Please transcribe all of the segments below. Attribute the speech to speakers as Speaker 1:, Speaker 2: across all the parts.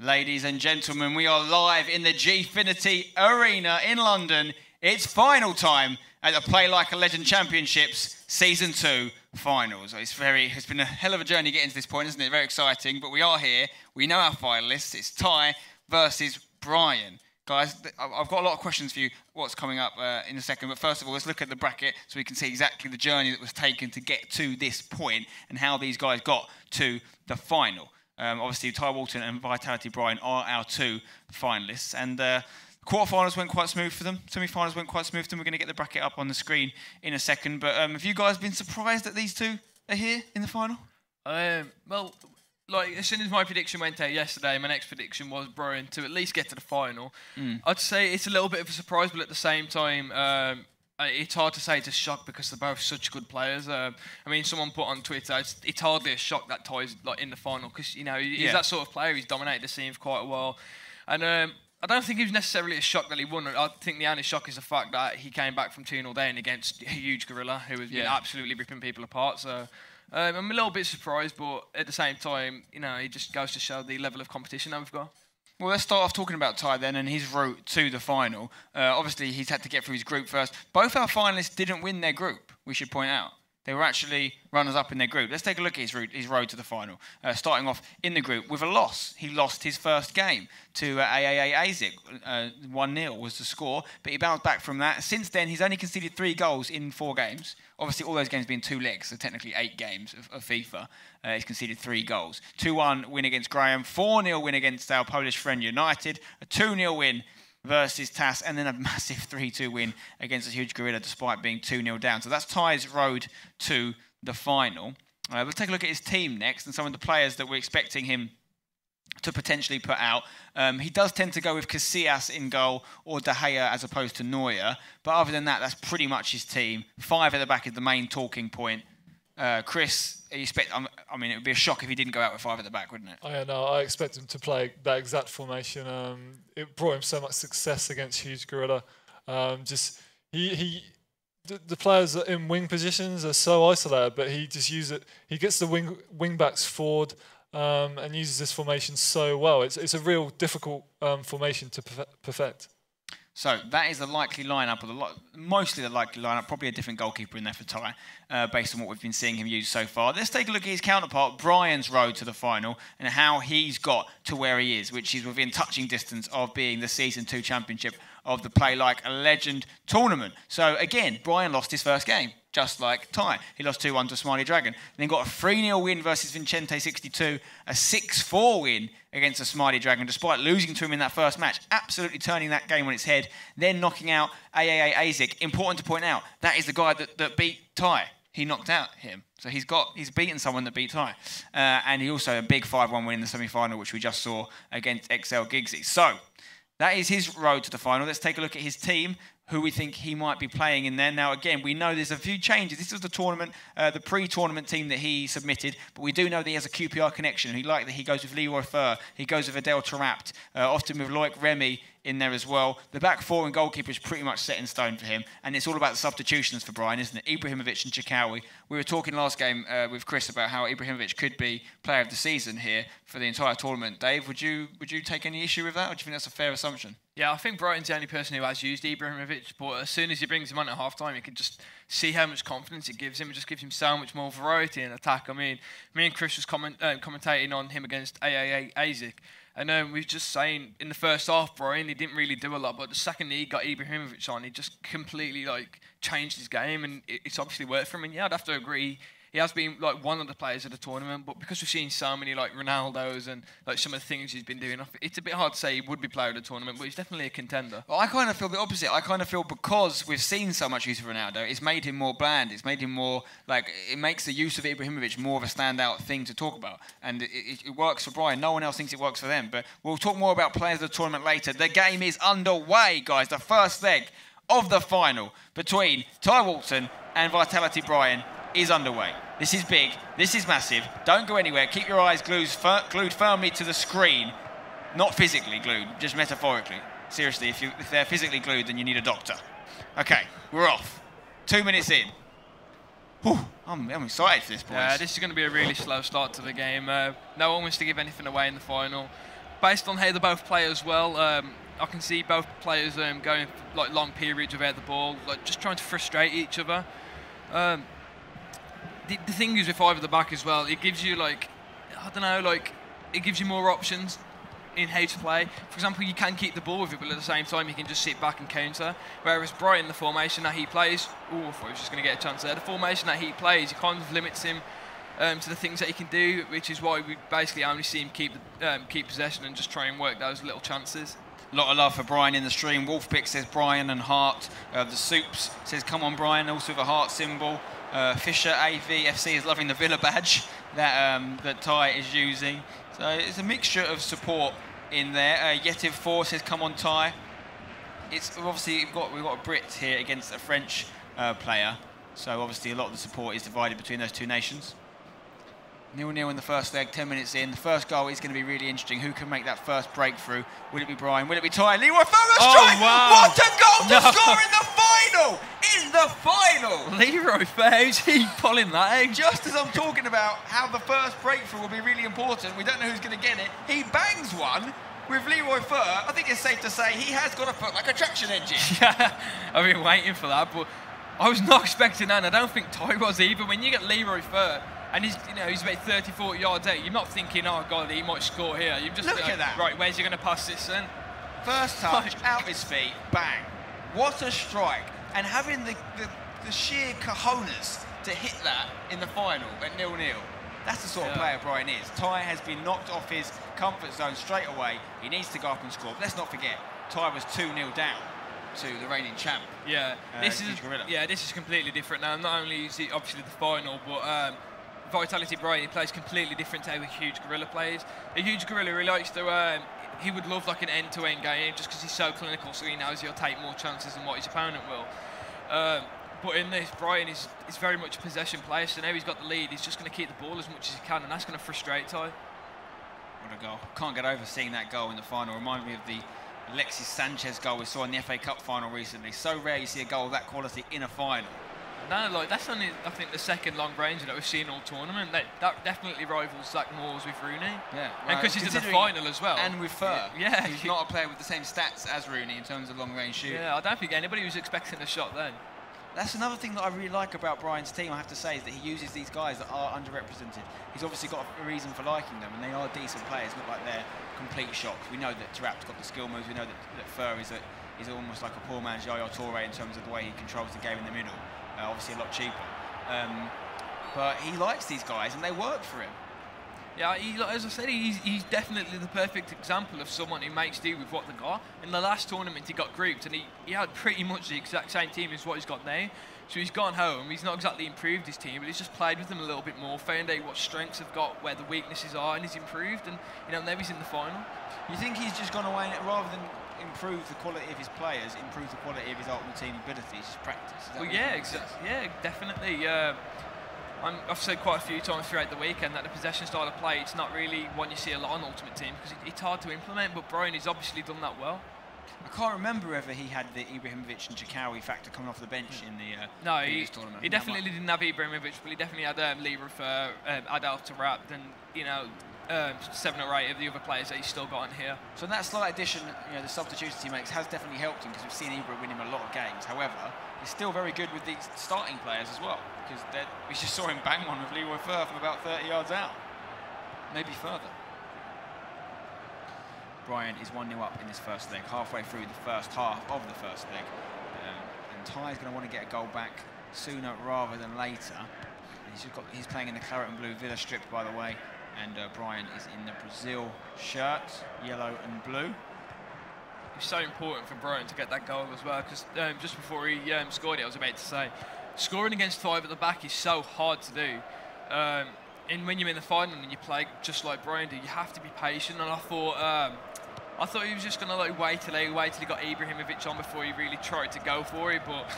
Speaker 1: Ladies and gentlemen, we are live in the Gfinity Arena in London. It's final time at the Play Like a Legend Championships Season 2 Finals. It's been a hell of a journey getting to this point, isn't it? Very exciting, but we are here. We know our finalists. It's Ty versus Brian. Guys, I've got a lot of questions for you, what's coming up in a second. But first of all, let's look at the bracket so we can see exactly the journey that was taken to get to this point and how these guys got to the final. Obviously, Ty Walton and Vitality Brian are our two finalists. And quarterfinals went quite smooth for them. Semi-finals went quite smooth for them. We're going to get the bracket up on the screen in a second. But have you guys been surprised that these two are here in the final?
Speaker 2: Well, like, as soon as my prediction went out yesterday, my next prediction was Brian to at least get to the final. I'd say it's a little bit of a surprise, but at the same time, it's hard to say it's a shock because they're both such good players. I mean, someone put on Twitter, it's hardly a shock that Ty's like in the final because, you know, he's that sort of player. He's dominated the scene for quite a while. And I don't think it was necessarily a shock that he won. I think the only shock is the fact that he came back from 2-0 down against a huge gorilla who has been absolutely ripping people apart. So I'm a little bit surprised, but at the same time, you know, it just goes to show the level of competition that we've got.
Speaker 1: Well, let's start off talking about Ty then and his route to the final. Obviously, he's had to get through his group first. Both our finalists didn't win their group, we should point out. They were actually runners-up in their group. Let's take a look at his road to the final. Starting off in the group with a loss. He lost his first game to AAA ASIC. 1-0 was the score, but he bounced back from that. Since then, he's only conceded 3 goals in 4 games. Obviously, all those games being 2 legs, so technically 8 games of FIFA. He's conceded 3 goals. 2-1 win against Graham, 4-0 win against our Polish friend United, a 2-0 win versus TAS, and then a massive 3-2 win against a huge gorilla despite being 2-0 down. So that's Ty's road to the final. We'll take a look at his team next and some of the players that we're expecting him to potentially put out. He does tend to go with Casillas in goal or De Gea as opposed to Neuer. But other than that, that's pretty much his team. 5 at the back is the main talking point. Chris, I mean, it would be a shock if he didn't go out with 5 at the back, wouldn't it?
Speaker 3: I know. I expect him to play that exact formation. It brought him so much success against Huge Gorilla. The players in wing positions are so isolated, but he just uses it. He gets the wing backs forward and uses this formation so well. It's a real difficult formation to perfect.
Speaker 1: So that is the likely lineup, or mostly the likely lineup. Probably a different goalkeeper in there for Ty, based on what we've been seeing him use so far. Let's take a look at his counterpart, Brian's road to the final, and how he's got to where he is, which is within touching distance of being the Season 2 championship of the Play Like a Legend tournament. So again, Brian lost his first game, just like Ty. He lost 2-1 to Smiley Dragon. And then got a 3-0 win versus Vincente 62, a 6-4 win against the Smiley Dragon, despite losing to him in that first match, absolutely turning that game on its head, then knocking out AAA ASIC. Important to point out, that is the guy that beat Ty. He knocked out him. So he's beaten someone that beat Ty. And he also a big 5-1 win in the semi-final, which we just saw against XL Giggsy. So that is his road to the final. Let's take a look at his team, who we think he might be playing in there. Now, again, we know there's a few changes. This was the tournament, the pre-tournament team that he submitted, but we do know that he has a QPR connection. He like that he goes with Leroy Fer. He goes with Adel Tarapt, often with Loic Remy in there as well. The back 4 and goalkeeper is pretty much set in stone for him, and it's all about the substitutions for Brian, isn't it? Ibrahimovic and Chikawi. We were talking last game with Chris about how Ibrahimovic could be player of the season here for the entire tournament. Dave, would you take any issue with that, or do you think that's a fair assumption?
Speaker 2: Yeah, I think Brighton's the only person who has used Ibrahimovic, but as soon as he brings him on at half-time, you can just see how much confidence it gives him. It just gives him so much more variety in attack. I mean, me and Chris was commentating on him against AAA ASIC, and we were just saying in the first half, Brian, he didn't really do a lot, but the second he got Ibrahimovic on, he just completely changed his game, and it's obviously worked for him. And yeah, I'd have to agree. He has been one of the players of the tournament, but because we've seen so many Ronaldos and some of the things he's been doing, it's a bit hard to say he would be player of the tournament, but he's definitely a contender.
Speaker 1: Well, I kind of feel the opposite. I kind of feel because we've seen so much use of Ronaldo, it's made him more bland. It's made him more it makes the use of Ibrahimovic more of a standout thing to talk about, and it works for Brian. No one else thinks it works for them, but we'll talk more about players of the tournament later. The game is underway, guys. The first leg of the final between Ty Walton and Vitality Brian is underway. This is big. This is massive. Don't go anywhere. Keep your eyes glued firmly to the screen. Not physically glued, just metaphorically. Seriously, if they're physically glued, then you need a doctor. Okay, we're off. 2 minutes in. Whew, I'm excited for this, boys.
Speaker 2: Yeah, this is going to be a really slow start to the game. No one wants to give anything away in the final. based on how they both play as well, I can see both players going for, like, long periods without the ball, like just trying to frustrate each other. The thing is with 5 at the back as well, it gives you, like, I don't know, like, it gives you more options in how to play. For example, you can keep the ball with it, but at the same time you can just sit back and counter. Whereas Brighton, the formation that he plays, I thought he was just going to get a chance there. The formation that he plays, it kind of limits him to the things that he can do, which is why we basically only see him keep possession and just try and work those little chances.
Speaker 1: A lot of love for Brian in the stream. Wolfpick says Brian and heart. The Soups says come on Brian, also with a heart symbol. Fisher AVFC is loving the Villa badge that Ty is using. So it's a mixture of support in there. Yetiv 4 says come on Ty. It's obviously we've got a Brit here against a French player. So obviously a lot of the support is divided between those two nations. 0-0 in the first leg, 10 minutes in. The first goal is going to be really interesting. Who can make that first breakthrough? Will it be Brian? Will it be Ty? Leroy Ferrer strike!
Speaker 2: Wow.
Speaker 1: What a goal to score in the final! In the final!
Speaker 2: Leroy Ferrer, how's he pulling that egg?
Speaker 1: Just as I'm talking about how the first breakthrough will be really important, we don't know who's going to get it. He bangs one with Leroy Ferrer. I think it's safe to say he has got a foot like a traction engine.
Speaker 2: Yeah, I've been waiting for that, but I was not expecting that, and I don't think Ty was either. When you get Leroy Ferrer, and he's about 30, 40 yards out, you're not thinking, oh God, he might score here. You're just
Speaker 1: Look
Speaker 2: like,
Speaker 1: at that.
Speaker 2: Right, where's he going to pass this then?
Speaker 1: First touch, out his feet, bang. What a strike. And having the sheer cojones to hit that in the final at 0-0, that's the sort of player Brian is. Ty has been knocked off his comfort zone straight away. He needs to go up and score. But let's not forget, Ty was 2-0 down to the reigning champ.
Speaker 2: Yeah, this is completely different now. Not only is it obviously the final, but Vitality Brighton, he plays completely different to how a Huge Gorilla plays. A Huge Gorilla really likes to, he would love like an end-to-end game just because he's so clinical, so he knows he'll take more chances than what his opponent will. But in this, Brighton is very much a possession player, so now he's got the lead, he's just going to keep the ball as much as he can, and that's going to frustrate Ty.
Speaker 1: What a goal. Can't get over seeing that goal in the final. Reminded me of the Alexis Sanchez goal we saw in the FA Cup final recently. So rare you see a goal of that quality in a final.
Speaker 2: No, like that's only, I think, the second long ranger that we've seen all tournament. That definitely rivals Zach Moore's with Rooney.
Speaker 1: Yeah,
Speaker 2: and because he's in the final as well.
Speaker 1: And with Fur.
Speaker 2: Yeah,
Speaker 1: he's not a player with the same stats as Rooney in terms of long range shooting.
Speaker 2: Yeah, I don't think anybody was expecting a shot then.
Speaker 1: That's another thing that I really like about Brian's team, I have to say, is that he uses these guys that are underrepresented. He's obviously got a reason for liking them, and they are decent players, not like they're complete shocks. We know that Tarap's got the skill moves, we know that Fur is almost like a poor man's Yaya Toure in terms of the way he controls the game in the middle. Obviously a lot cheaper. But he likes these guys, and they work for him.
Speaker 2: Yeah, as I said, he's definitely the perfect example of someone who makes do with what they got. In the last tournament, he got grouped, and he had pretty much the exact same team as what he's got now. So he's gone home. He's not exactly improved his team, but he's just played with them a little bit more, found out what strengths have got, where the weaknesses are, and he's improved. And now he's in the final.
Speaker 1: You think he's just gone away, and rather than improve the quality of his players, improve the quality of his ultimate team abilities, just practice?
Speaker 2: Well, yeah, exactly. Yeah, definitely. I've said quite a few times throughout the weekend that the possession style of play, it's not really one you see a lot on Ultimate Team because it's hard to implement, but Brian has obviously done that well.
Speaker 1: I can't remember whether he had the Ibrahimovic and Chikawi factor coming off the bench in the previous tournament.
Speaker 2: He definitely didn't have Ibrahimovic, but he definitely had Leroy Ferrer, Adel Tarap, and 7 or 8 of the other players that he's still got in here.
Speaker 1: So that slight addition, the substitutions he makes has definitely helped him because we've seen Ibra win him a lot of games. However, he's still very good with these starting players as well because we just saw him bang one with Leroy Ferrer from about 30 yards out, maybe further. Brian is 1-0 up in this first leg, halfway through the first half of the first leg, and Ty's going to want to get a goal back sooner rather than later. He's playing in the claret and blue Villa strip, by the way. And Brian is in the Brazil shirt, yellow and blue.
Speaker 2: It's so important for Brian to get that goal as well, because just before he scored it, I was about to say, scoring against 5 at the back is so hard to do. And when you're in the final and you play just like Brian did, you have to be patient. And I thought he was just going to wait till he got Ibrahimovic on before he really tried to go for it. But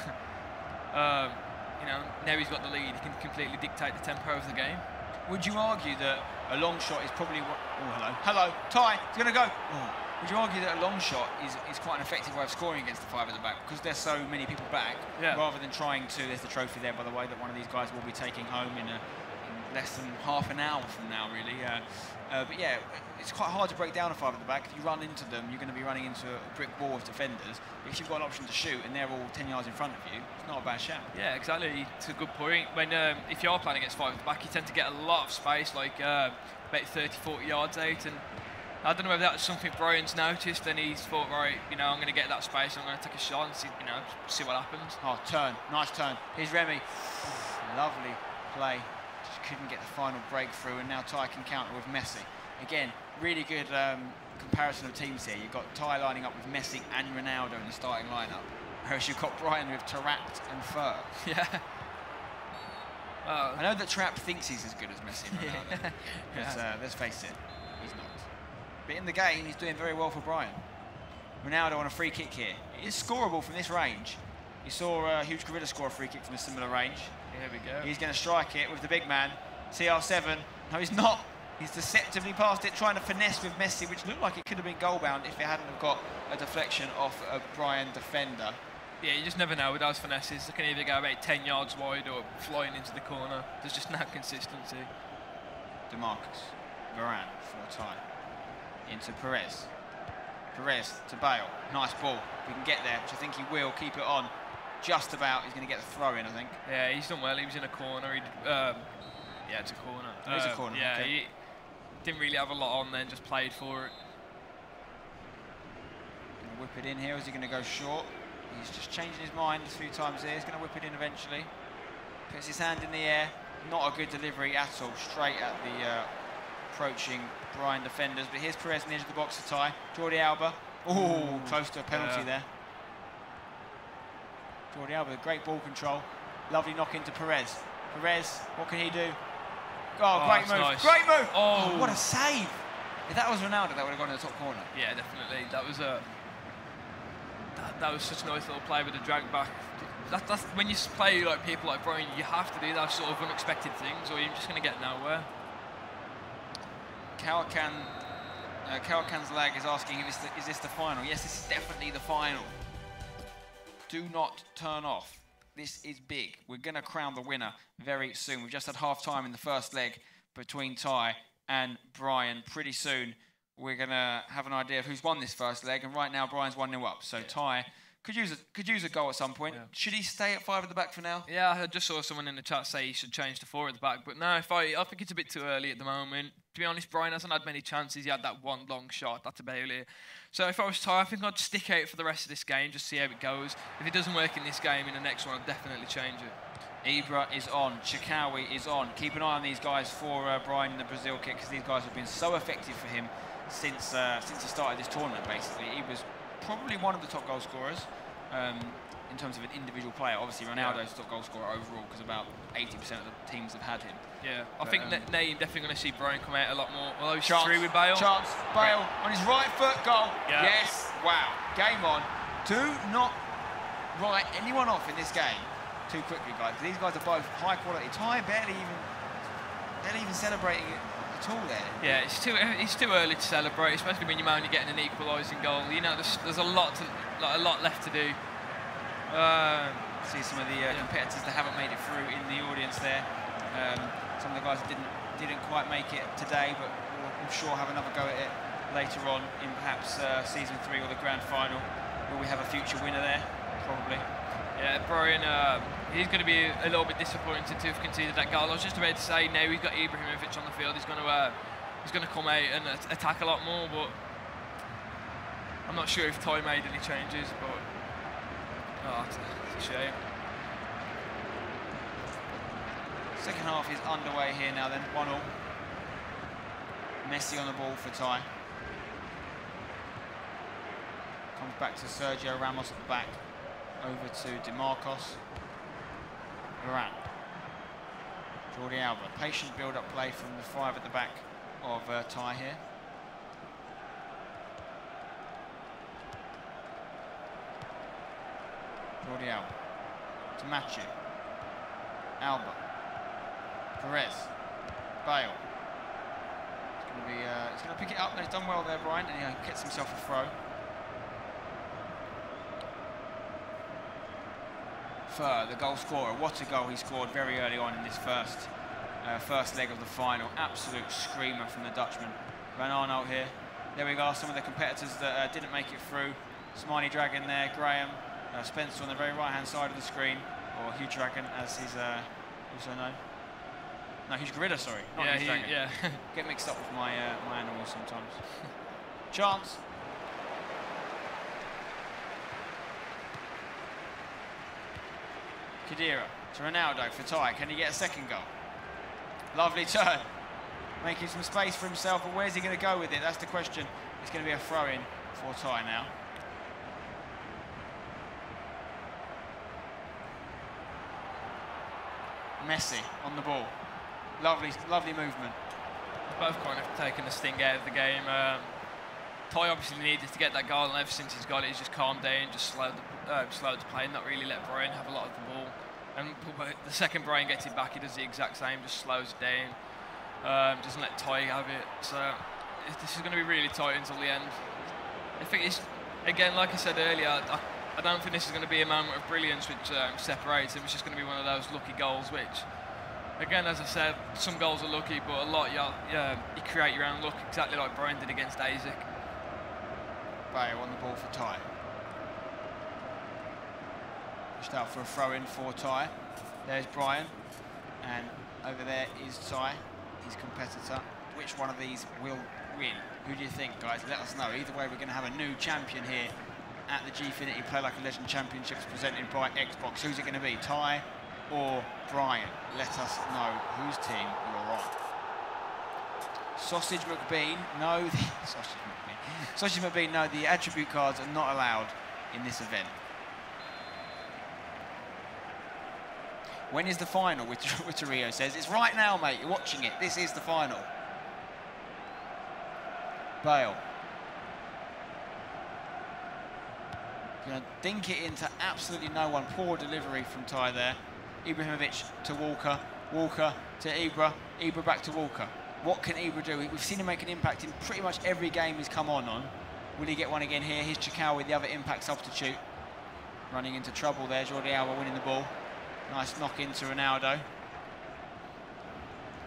Speaker 2: now he's got the lead, he can completely dictate the tempo of the game.
Speaker 1: Would you argue that a long shot is probably what... Oh, hello. Ty, he's going to go. Oh. Would you argue that a long shot is quite an effective way of scoring against the 5 at the back because there's so many people back, rather than trying to... There's the trophy there, by the way, that one of these guys will be taking home in less than half an hour from now, really. But yeah, it's quite hard to break down a 5 at the back. If you run into them, you're going to be running into a brick wall of defenders. If you've got an option to shoot and they're all 10 yards in front of you, it's not a bad shout.
Speaker 2: Yeah, exactly. It's a good point. When if you are playing against 5 at the back, you tend to get a lot of space, like about 30, 40 yards out. And I don't know whether that's something Brian's noticed, and he's thought, right, I'm going to get that space, I'm going to take a shot and see what happens.
Speaker 1: Oh, turn, nice turn. Here's Remy. Lovely play. Just couldn't get the final breakthrough, and now Ty can counter with Messi. Again, really good comparison of teams here. You've got Ty lining up with Messi and Ronaldo in the starting lineup, whereas you've got Brian with Taarabt and Fer.
Speaker 2: Yeah.
Speaker 1: I know that Taarabt thinks he's as good as Messi and Ronaldo.
Speaker 2: Yeah.
Speaker 1: Let's face it, he's not. But in the game, he's doing very well for Brian. Ronaldo on a free kick here. It is scoreable from this range. You saw Huge Gorilla score a free kick from a similar range.
Speaker 2: Here we go.
Speaker 1: He's going to strike it with the big man, CR7. No, he's not. He's deceptively passed it, trying to finesse with Messi, which looked like it could have been goal-bound if it hadn't have got a deflection off a Brian defender.
Speaker 2: Yeah, you just never know with those finesses. They can either go about 10 yards wide or flying into the corner. There's just no consistency.
Speaker 1: DeMarcus, Varane for Ty. Into Perez. Perez to Bale. Nice ball. We can get there, which I think he will. Keep it on. Just about. He's going to get the throw in, I think.
Speaker 2: Yeah, he's done well. He was in a corner. Yeah, it's a corner.
Speaker 1: It is a corner.
Speaker 2: Yeah,
Speaker 1: okay.
Speaker 2: he didn't really have a lot on then, just played for it.
Speaker 1: Going to whip it in here. Is he going to go short? He's just changing his mind a few times there. He's going to whip it in eventually. Puts his hand in the air. Not a good delivery at all. Straight at the approaching Brian defenders. But here's Perez on the edge of the box to Ty. Jordi Alba. Oh, close to a penalty there. Jordi Alba, great ball control. Lovely knock into Perez. Perez, what can he do? Oh, great move.
Speaker 2: Nice.
Speaker 1: Great move.
Speaker 2: Oh,
Speaker 1: what a save. If that was Ronaldo, that would have gone in the top corner.
Speaker 2: Yeah, definitely. That was that was such a nice little play with the drag back. That's when you play like people like Brian, you have to do those sort of unexpected things, or you're just going to get nowhere.
Speaker 1: Kawakan's lag is asking, is this the final? Yes, this is definitely the final. Do not turn off. This is big. We're going to crown the winner very soon. We've just had half-time in the first leg between Ty and Brian. Pretty soon, we're going to have an idea of who's won this first leg. And right now, Brian's 1-0 up. So Ty could use a goal at some point. Yeah. Should he stay at 5 at the back for now?
Speaker 2: Yeah, I just saw someone in the chat say he should change to 4 at the back. But no, I think it's a bit too early at the moment. To be honest, Brian hasn't had many chances. He had that one long shot. That's about it. So if I was Ty, I think I'd stick out for the rest of this game, just see how it goes. If it doesn't work in this game, in the next one, I'd definitely change it.
Speaker 1: Ibra is on. Chikawi is on. Keep an eye on these guys for Brian in the Brazil kick, because these guys have been so effective for him since he started this tournament, basically. He was probably one of the top goal scorers. In terms of an individual player, obviously Ronaldo's top goal scorer overall, because about 80% of the teams have had him.
Speaker 2: Yeah, I think now you're definitely going to see Brian come out a lot more. Although he's through with Bale.
Speaker 1: Chance, Bale on his right foot, goal.
Speaker 2: Yeah.
Speaker 1: Yes, wow, game on. Do not write anyone off in this game too quickly, guys. These guys are both high quality. Ty barely even celebrating it at all there.
Speaker 2: Yeah, it's too early to celebrate, especially when you're only getting an equalising goal. You know, there's a lot left to do.
Speaker 1: See some of the competitors that haven't made it through in the audience there. Some of the guys that didn't quite make it today, but will, I'm sure, have another go at it later on in perhaps season 3 or the grand final. Will we have a future winner there? Probably.
Speaker 2: Yeah, Brian, he's going to be a little bit disappointed to have conceded that goal. I was just about to say, now we've got Ibrahimovic on the field. He's going to come out and attack a lot more, but I'm not sure if Ty made any changes. But it's a shame.
Speaker 1: Second half is underway here now then, 1-1. Messi on the ball for Ty. Comes back to Sergio Ramos at the back. Over to DeMarcos. Varane. Jordi Alba. Patient build-up play from the 5 at the back of Ty here. Jordi Alba. To Matthew. Alba. Perez. Bale. He's going to pick it up. He's done well there, Brian, and he gets himself a throw. Fer, the goal scorer. What a goal he scored very early on in this first first leg of the final. Absolute screamer from the Dutchman. Van Arnold here. There we go, some of the competitors that didn't make it through. Smiley Dragon there, Graham, Spencer on the very right-hand side of the screen, or Hugh Dragon as he's also known. No, Hugh Gorilla, sorry, not Hugh Dragon.
Speaker 2: Yeah.
Speaker 1: Get mixed up with my my animals sometimes. Chance. Khedira to Ronaldo for Ty. Can he get a second goal? Lovely turn. Making some space for himself, but where's he going to go with it? That's the question. It's going to be a throw-in for Ty now. Messi on the ball. Lovely, lovely movement.
Speaker 2: Both kind of taken the sting out of the game. Ty obviously needed to get that goal, and ever since he's got it, he's just calmed down, just slowed the play, and not really let Brian have a lot of the ball. And the second Brian gets it back, he does the exact same, just slows it down. Doesn't let Ty have it. So this is going to be really tight until the end. I think it's, again, like I said earlier, I don't think this is going to be a moment of brilliance which separates him. It's just going to be one of those lucky goals which, again, as I said, some goals are lucky, but a lot you create your own luck, exactly like Brian did against Isaac.
Speaker 1: Bale on the ball for Ty. Pushed out for a throw-in for Ty. There's Brian, and over there is Ty, his competitor. Which one of these will win? Who do you think, guys? Let us know. Either way, we're going to have a new champion here at the Gfinity Play Like a Legend Championships presented by Xbox. Who's it going to be, Ty or Brian? Let us know whose team you're on. Sausage McBean, no, Sausage McBean, no, the attribute cards are not allowed in this event. When is the final, which Rio says? It's right now, mate, you're watching it. This is the final. Bale. Gonna dink it into absolutely no one. Poor delivery from Ty there. Ibrahimovic to Walker. Walker to Ibra. Ibra back to Walker. What can Ibra do? We've seen him make an impact in pretty much every game he's come on. Will he get one again here? Here's Chikau with the other impact substitute. Running into trouble there. Jordi Alba winning the ball. Nice knock into Ronaldo.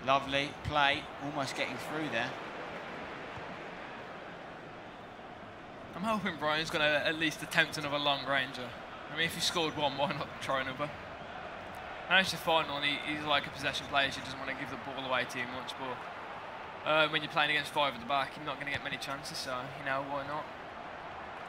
Speaker 1: Lovely play. Almost getting through there.
Speaker 2: I'm hoping Brian's going to at least attempt another long ranger. I mean, if he scored one, why not try another? I know it's the final, and he's like a possession player, so he doesn't want to give the ball away too much, but when you're playing against five at the back, you're not going to get many chances, so, you know, why not?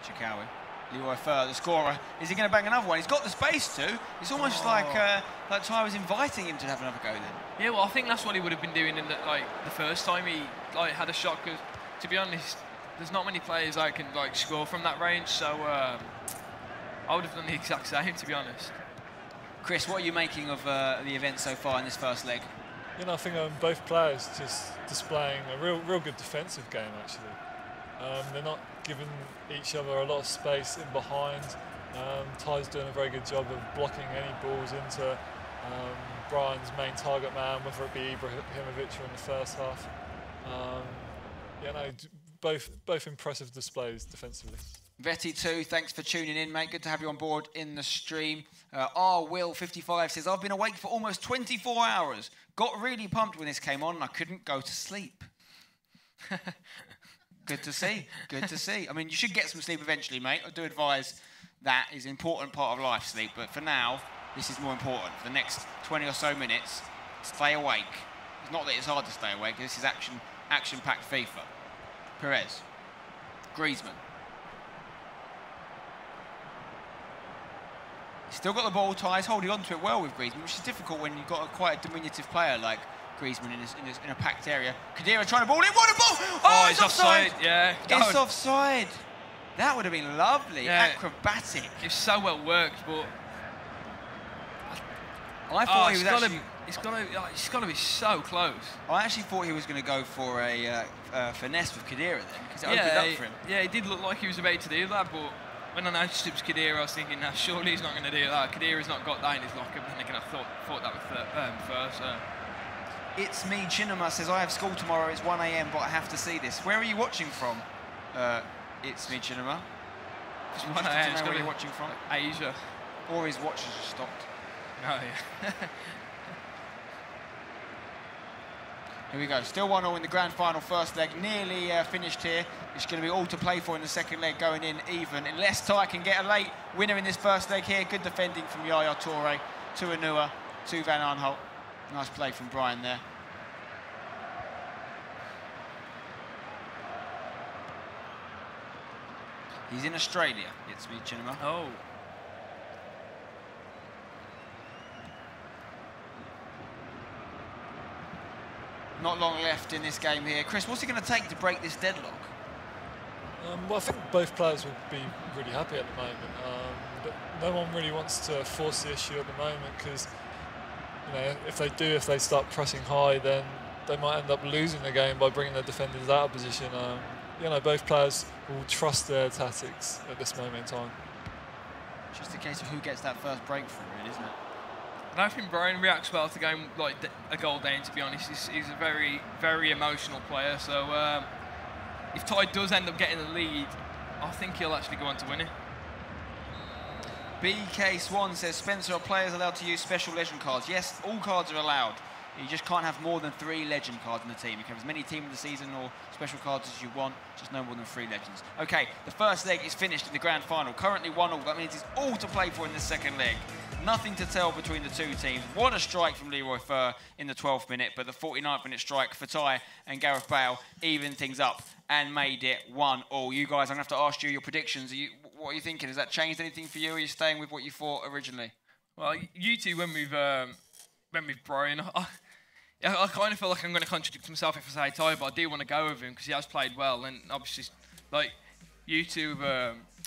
Speaker 1: Chikawi. Leroy Fer, the scorer. Is he going to bang another one? He's got the space to. It's almost like Ty was inviting him to have another go then.
Speaker 2: Yeah, well, I think that's what he would have been doing in the first time he had a shot, because, to be honest, there's not many players that can score from that range, so I would have done the exact same, to be honest.
Speaker 1: Chris, what are you making of the event so far in this first leg?
Speaker 3: You know, I think both players just displaying a real good defensive game, actually. They're not giving each other a lot of space in behind. Ty's doing a very good job of blocking any balls into Brian's main target man, whether it be Ibrahimovic or in the first half. You know, both impressive displays defensively.
Speaker 1: Vetty 2, thanks for tuning in, mate. Good to have you on board in the stream. Will55 says, I've been awake for almost 24 hours. Got really pumped when this came on and I couldn't go to sleep. Good to see. Good to see. I mean, you should get some sleep eventually, mate. I do advise that is an important part of life, sleep. But for now, this is more important. For the next 20 or so minutes, stay awake. It's not that it's hard to stay awake. This is action-packed FIFA. Perez. Griezmann. Still got the ball. Ty's holding on to it well with Griezmann, which is difficult when you've got quite a diminutive player like Griezmann in a packed area. Khedira trying to ball in. What a ball! Oh, it's offside.
Speaker 2: Yeah,
Speaker 1: it's offside. That would have been lovely. Yeah. Acrobatic.
Speaker 2: It's so well worked, but
Speaker 1: I thought he was actually.
Speaker 2: It's got to be so close.
Speaker 1: I actually thought he was going to go for a finesse with Khedira then, because it opened up for him.
Speaker 2: Yeah, it did look like he was about to do that, but when I noticed it was Khedira, I was thinking, nah, surely he's not going to do that. Khedira's not got that in his locker, but then again, I thought that was first.
Speaker 1: It's me, Chinema says, I have school tomorrow, it's 1 AM, but I have to see this. Where are you watching from? It's me, Chinema.
Speaker 2: It's 1 AM.
Speaker 1: Where are you watching from?
Speaker 2: Asia.
Speaker 1: Or his watch has just stopped.
Speaker 2: Oh, yeah.
Speaker 1: Here we go, still 1-1 in the grand final first leg, nearly finished here. It's going to be all to play for in the second leg, going in even. Unless Ty can get a late winner in this first leg here. Good defending from Yaya Toure to Anua, to Van Aanholt. Nice play from Brian there. He's in Australia, Itzmi Chinema.
Speaker 2: Oh.
Speaker 1: Not long left in this game here. Chris, what's it going to take to break this deadlock?
Speaker 3: Well, I think both players will be really happy at the moment. But no one really wants to force the issue at the moment because, you know, if they start pressing high, then they might end up losing the game by bringing their defenders out of position. You know, both players will trust their tactics at this moment in time.
Speaker 1: Just a case of who gets that first breakthrough, really, isn't it?
Speaker 2: I don't think Brian reacts well to going like a goal down, to be honest. He's a very, very emotional player. So if Ty does end up getting the lead, I think he'll actually go on to win it.
Speaker 1: BK Swan says, Spencer, are players allowed to use special legend cards? Yes, all cards are allowed. You just can't have more than 3 legend cards in the team. You can have as many team of the season or special cards as you want, just no more than 3 legends. Okay, the first leg is finished in the grand final. Currently 1-1. That means it's all to play for in the second leg. Nothing to tell between the two teams. What a strike from Leroy Fer in the 12th minute, but the 49th minute strike for Ty and Gareth Bale evened things up and made it 1-1. You guys, I'm going to have to ask you your predictions. What are you thinking? Has that changed anything for you, or are you staying with what you thought originally?
Speaker 2: Well, you two went with Brian. I kind of feel like I'm going to contradict myself if I say Ty, but I do want to go with him because he has played well, and obviously, like, you two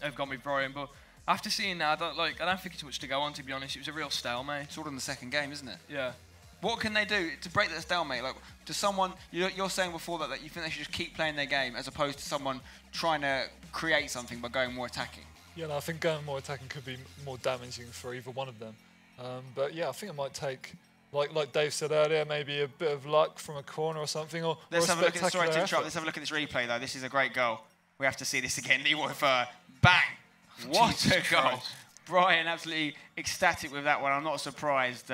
Speaker 2: have gone with Brian, but after seeing that, I don't think it's much to go on, to be honest. It was a real stalemate.
Speaker 1: It's all in the second game, isn't it?
Speaker 2: Yeah.
Speaker 1: What can they do to break that stalemate? Like, does someone, you're saying before that you think they should just keep playing their game as opposed to someone trying to create something by going more attacking?
Speaker 3: Yeah, no, I think going more attacking could be more damaging for either one of them. But yeah, I think it might take, like Dave said earlier, maybe a bit of luck from a corner or something.
Speaker 1: Let's have a look at Let's have a look at this replay though. This is a great goal. We have to see this again. Leroy Fer, bang! What a goal! Brian absolutely ecstatic with that one. I'm not surprised.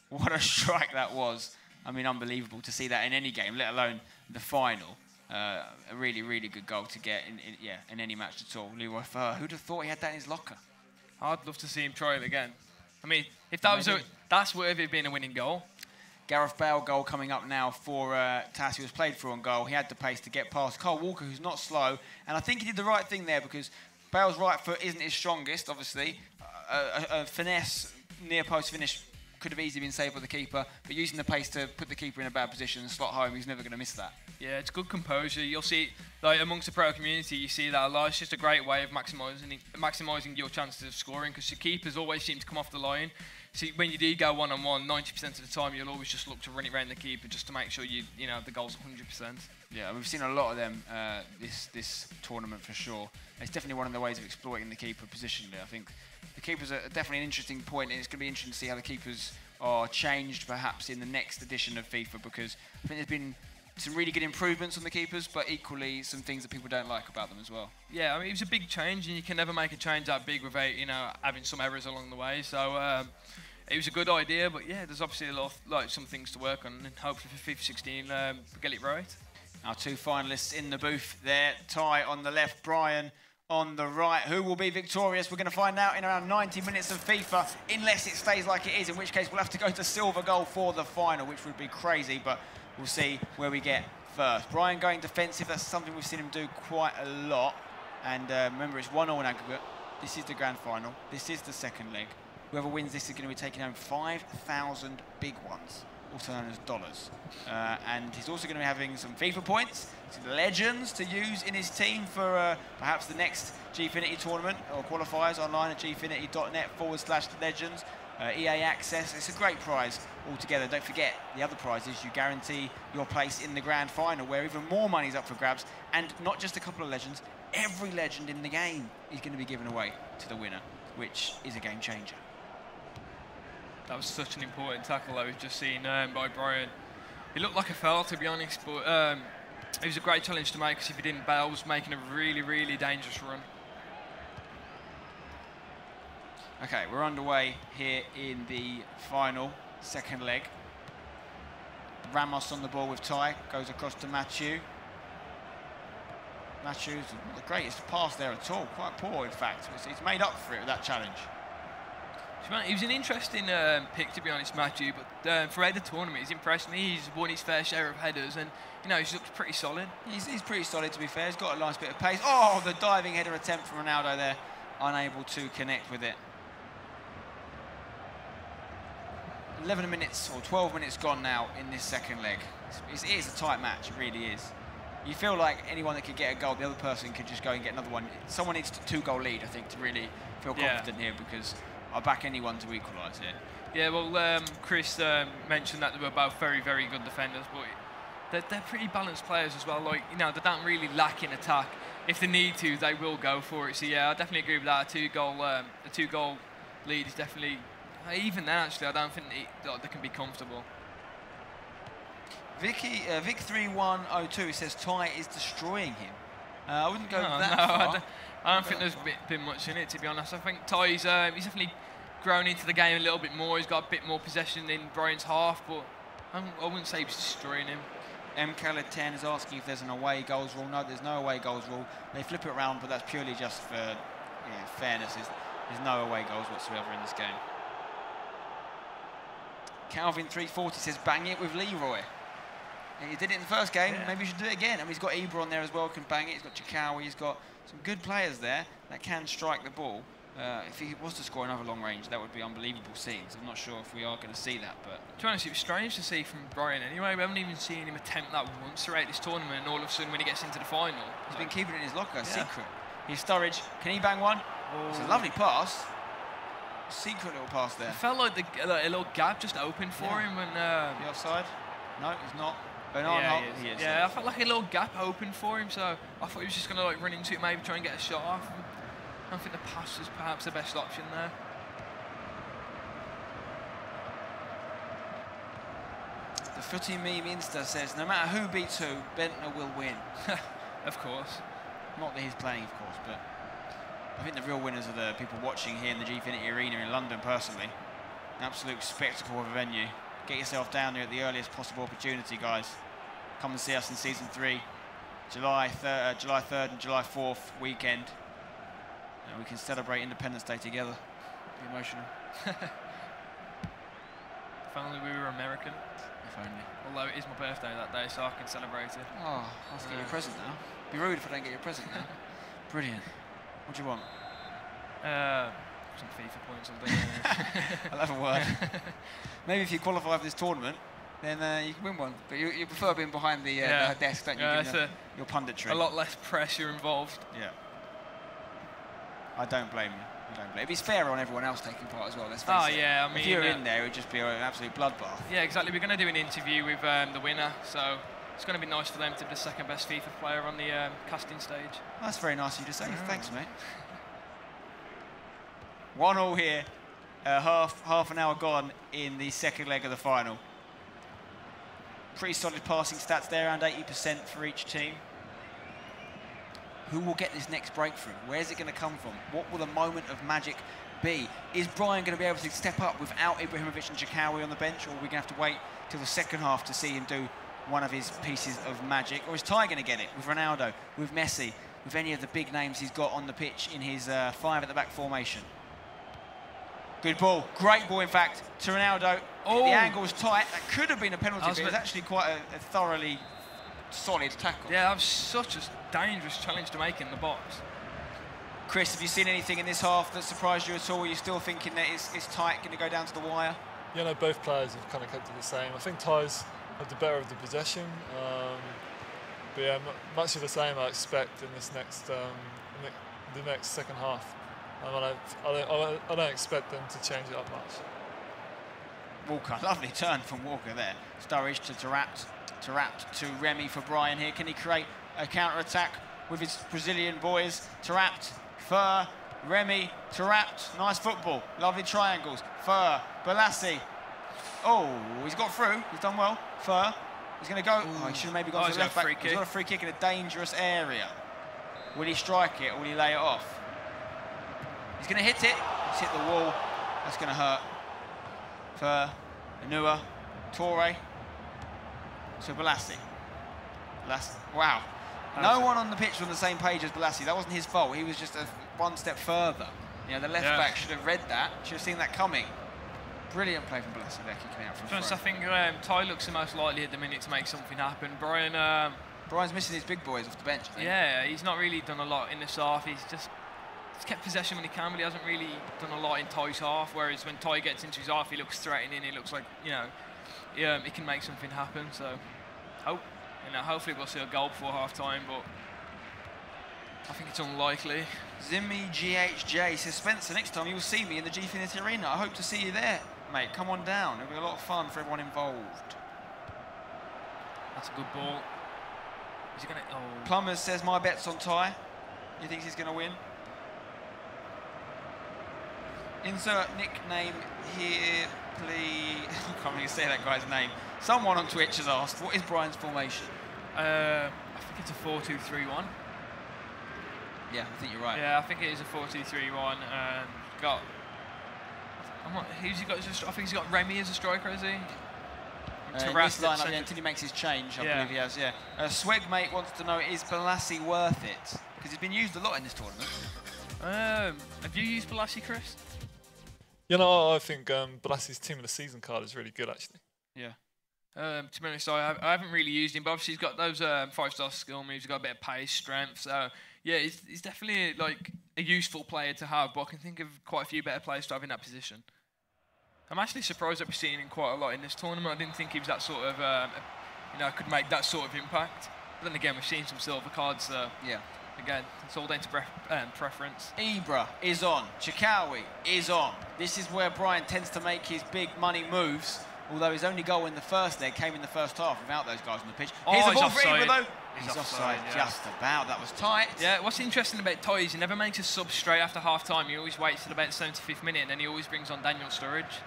Speaker 1: What a strike that was. I mean, unbelievable to see that in any game, let alone the final. A really, really good goal to get in any match at all. Leroy Fer, who'd have thought he had that in his locker?
Speaker 2: I'd love to see him try it again. I mean, if that's worthy of being a winning goal.
Speaker 1: Gareth Bale goal coming up now for Tass, who was played through on goal. He had the pace to get past Kyle Walker, who's not slow. And I think he did the right thing there because Bale's right foot isn't his strongest, obviously. A finesse near post finish could have easily been saved by the keeper, but using the pace to put the keeper in a bad position and slot home, he's never going to miss that.
Speaker 2: Yeah, it's good composure. You'll see, like amongst the pro community, you see that a lot. It's just a great way of maximising your chances of scoring because the keepers always seem to come off the line. See, when you do go one-on-one, 90% of the time you'll always just look to run it around the keeper just to make sure you know the goal's 100%.
Speaker 1: Yeah, we've seen a lot of them this tournament for sure. It's definitely one of the ways of exploiting the keeper positionally. I think the keepers are definitely an interesting point, and it's going to be interesting to see how the keepers are changed perhaps in the next edition of FIFA because I think there's been some really good improvements on the keepers, but equally some things that people don't like about them as well.
Speaker 2: Yeah, I mean, it was a big change, and you can never make a change that big without, having some errors along the way. So it was a good idea, but yeah, there's obviously a lot of, some things to work on, and hopefully for FIFA 16 we'll get it right.
Speaker 1: Our 2 finalists in the booth there, Ty on the left, Brian on the right. Who will be victorious? We're going to find out in around 90 minutes of FIFA, unless it stays like it is, in which case we'll have to go to silver goal for the final, which would be crazy, but we'll see where we get first. Brian going defensive, that's something we've seen him do quite a lot. And remember, it's 1-0 in aggregate. This is the grand final. This is the second leg. Whoever wins this is going to be taking home 5,000 big ones, also known as dollars. And he's also going to be having some FIFA points, some legends to use in his team for perhaps the next Gfinity tournament or qualifiers online at gfinity.net/legends. EA access. It's a great prize altogether. Don't forget, the other prize is you guarantee your place in the grand final, where even more money is up for grabs, and not just a couple of legends, every legend in the game is going to be given away to the winner, which is a game changer.
Speaker 2: That was such an important tackle that we've just seen by Brian. It looked like a foul, to be honest, but it was a great challenge to make because if he didn't, Bale was making a really, really dangerous run.
Speaker 1: Okay, we're underway here in the final, second leg. Ramos on the ball with Ty, goes across to Mathieu. Mathieu's not the greatest pass there at all, quite poor in fact. He's made up for it with that challenge.
Speaker 2: He was an interesting pick, to be honest, Mathieu, but throughout the tournament he's impressed me. He's won his fair share of headers and, you know, he's looked pretty solid.
Speaker 1: He's pretty solid, to be fair. He's got a nice bit of pace. Oh, the diving header attempt from Ronaldo there, unable to connect with it. 11 minutes or 12 minutes gone now in this second leg. It is a tight match, it really is. You feel like anyone that could get a goal, the other person could just go and get another one. Someone needs a 2-goal lead, I think, to really feel confident here, because I back anyone to equalise here.
Speaker 2: Yeah, well, Chris mentioned that they were both very, very good defenders, but they're pretty balanced players as well. Like, you know, they don't really lack in attack. If they need to, they will go for it. So yeah, I definitely agree with that. A two-goal lead is definitely. Even then, actually, I don't think they can be comfortable.
Speaker 1: Vic3102 says Ty is destroying him. I wouldn't go that far.
Speaker 2: I don't think there's been much in it, to be honest. I think Ty's he's definitely grown into the game a little bit more. He's got a bit more possession in Brian's half, but I wouldn't say he's destroying him.
Speaker 1: M. Khaled 10 is asking if there's an away goals rule. No, there's no away goals rule. They flip it around, but that's purely just for fairness. There's no away goals whatsoever in this game. Calvin 340 says bang it with Leroy. He did it in the first game, maybe you should do it again. I mean, he's got Ibra on there as well, can bang it. He's got Chikawi, he's got some good players there that can strike the ball. If he was to score another long range, that would be unbelievable scenes. I'm not sure if we are going to see that, but...
Speaker 2: To be honest, it was strange to see from Brian anyway. We haven't even seen him attempt that once throughout this tournament, and all of a sudden when he gets into the final...
Speaker 1: He's been keeping it in his locker, secret. Here's Sturridge, can he bang one? Oh. It's a lovely pass. Secret little pass there.
Speaker 2: It felt like a little gap just opened for him when...
Speaker 1: The offside? No, he's not.
Speaker 2: He is. I felt like a little gap opened for him, so I thought he was just going to like run into it, maybe try and get a shot off. I don't think the pass was perhaps the best option there.
Speaker 1: The Footy Meme Insta says, no matter who beats who, Bendtner will win.
Speaker 2: Of course.
Speaker 1: Not that he's playing, of course, but I think the real winners are the people watching here in the Gfinity Arena in London, personally. An absolute spectacle of a venue. Get yourself down there at the earliest possible opportunity, guys. Come and see us in Season 3. July 3rd and July 4th weekend. And we can celebrate Independence Day together. Be emotional.
Speaker 2: If only we were American.
Speaker 1: If only.
Speaker 2: Although it is my birthday that day, so I can celebrate it.
Speaker 1: Oh, I'll have to get you a present now. Be rude if I don't get you a present now. Brilliant. What do you want?
Speaker 2: Some FIFA points will do.
Speaker 1: I'll have a word. Maybe if you qualify for this tournament, then you can win one. But you prefer being behind the desk, don't you? Your punditry.
Speaker 2: A lot less pressure involved.
Speaker 1: Yeah. I don't blame you. It'd be fair on everyone else taking part as well, let's face it.
Speaker 2: Yeah, I mean...
Speaker 1: If you were in there, it would just be an absolute bloodbath.
Speaker 2: Yeah, exactly. We're going to do an interview with the winner, so it's going to be nice for them to be the second best FIFA player on the casting stage.
Speaker 1: That's very nice of you to say. Thanks, mate. 1-1 here. Half an hour gone in the second leg of the final. Pretty solid passing stats there, around 80% for each team. Who will get this next breakthrough? Where's it going to come from? What will the moment of magic be? Is Brian going to be able to step up without Ibrahimovic and Chikawi on the bench, or are we going to have to wait till the second half to see him do one of his pieces of magic? Or is Ty going to get it with Ronaldo, with Messi, with any of the big names he's got on the pitch in his 5 at the back formation? Good ball, great ball in fact, to Ronaldo. Oh. The angle was tight, that could have been a penalty, but it was actually quite a thoroughly solid tackle.
Speaker 2: Yeah, that was such a dangerous challenge to make in the box.
Speaker 1: Chris, have you seen anything in this half that surprised you at all? Are you still thinking that it's tight, going to go down to the wire?
Speaker 3: Yeah, no, both players have kind of kept it the same. I think Ty's had the better of the possession. But yeah, much of the same I expect in this next, the next second half. I don't expect them to change it up much.
Speaker 1: Walker, lovely turn from Walker there. Sturridge to Taarabt to Remy for Brian here. Can he create a counter-attack with his Brazilian boys? Taarabt, Fur, Remy, Taarabt. Nice football, lovely triangles. Fur, Balassi. Oh, he's got through, he's done well. Fur, he's going to go. Oh, he should have maybe gone to the left back. He's got a free kick in a dangerous area. Will he strike it or will he lay it off? He's going to hit it. He's hit the wall. That's going to hurt. For Anua, Torre. So Balassi. Wow. No one on the pitch was on the same page as Balassi. That wasn't his fault. He was just one step further. You know, the left back should have read that, should have seen that coming. Brilliant play from Balassi there, kicking out from front.
Speaker 2: I think Ty looks the most likely at the minute to make something happen.
Speaker 1: Brian's missing his big boys off the bench.
Speaker 2: Yeah, he's not really done a lot in this half. He's kept possession when he can, but he hasn't really done a lot in Ty's half. Whereas when Ty gets into his half, he looks threatening. He looks like, you know, he can make something happen. So, hopefully we'll see a goal before half time, but I think it's unlikely.
Speaker 1: Zimmy GHJ says, Spencer, next time you'll see me in the Gfinity Arena. I hope to see you there, mate. Come on down. It'll be a lot of fun for everyone involved.
Speaker 2: That's a good ball. Is he going to... Oh.
Speaker 1: Plumbers says, my bet's on Ty. You think he's going to win? Insert nickname here, please. I can't really say that guy's name. Someone on Twitch has asked, what is Brian's formation?
Speaker 2: I think it's a 4-2-3-1.
Speaker 1: Yeah, I think you're right.
Speaker 2: Yeah, I think it is a 4-2-3-1. Who's he got? I think he's got Remy as a striker, has he?
Speaker 1: In this lineup, until he makes his change, I believe he has, yeah. Swegmate wants to know, is Balassi worth it? Because he's been used a lot in this tournament.
Speaker 2: Have you used Balassi, Chris?
Speaker 3: You know, I think Balassi's Team of the Season card is really good, actually.
Speaker 2: Yeah. To be honest, I haven't really used him, but obviously he's got those 5-star skill moves. He's got a bit of pace, strength. So yeah, he's definitely like a useful player to have. But I can think of quite a few better players to have in that position. I'm actually surprised that we're seeing him quite a lot in this tournament. I didn't think he was that sort of, could make that sort of impact. But then again, we've seen some silver cards.
Speaker 1: Yeah.
Speaker 2: Again, it's all down to preference.
Speaker 1: Ibra is on. Chikawi is on. This is where Brian tends to make his big money moves. Although his only goal in the first leg came in the first half without those guys on the pitch. Here's the ball for Ibra, though. He's offside, just about. That was tight.
Speaker 2: Yeah, what's interesting about Ty is he never makes a sub straight after half-time. He always waits till about the 75th minute, and then he always brings on Daniel Sturridge.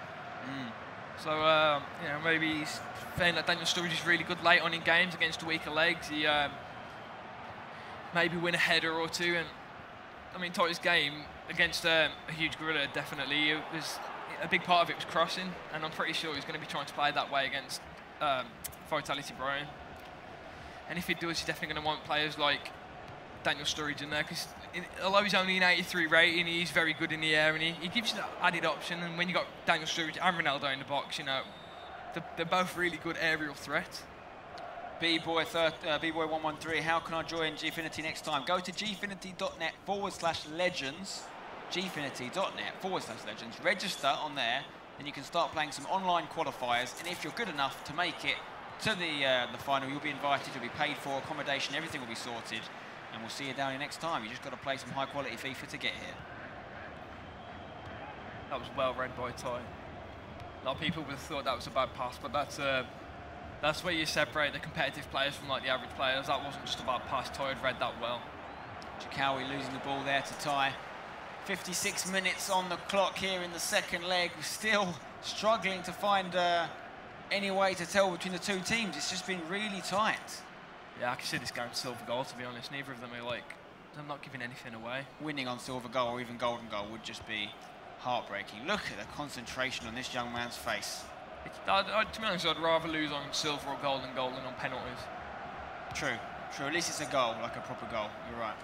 Speaker 2: So, maybe he's feeling that Daniel Sturridge is really good late on in games against the weaker legs. He maybe win a header or two. And I mean, Ty's game against a huge gorilla, definitely, it was... A big part of it was crossing, and I'm pretty sure he's going to be trying to play that way against Vitality Brian. And if he does, he's definitely going to want players like Daniel Sturridge in there, because although he's only an 83 rating, he's very good in the air, and he gives you that added option. And when you've got Daniel Sturridge and Ronaldo in the box, they're both really good aerial threats.
Speaker 1: B-Boy113, how can I join Gfinity next time? Go to gfinity.net/legends. gfinity.net/legends. Register on there, and you can start playing some online qualifiers. And if you're good enough to make it to the final, you'll be invited, you'll be paid for, accommodation, everything will be sorted. And we'll see you down here next time. You just got to play some high-quality FIFA to get here.
Speaker 2: That was well read by Ty. A lot of people would have thought that was a bad pass, but that's where you separate the competitive players from like the average players. That wasn't just a bad pass. Ty had read that well.
Speaker 1: Chikawi losing the ball there to Ty. 56 minutes on the clock here in the second leg. We're still struggling to find any way to tell between the two teams. It's just been really tight.
Speaker 2: Yeah, I can see this going to silver goal, to be honest. Neither of them are they're not giving anything away.
Speaker 1: Winning on silver goal or even golden goal would just be heartbreaking. Look at the concentration on this young man's face.
Speaker 2: To be honest, I'd rather lose on silver or golden goal than on penalties.
Speaker 1: True. At least it's a goal, like a proper goal. You're right.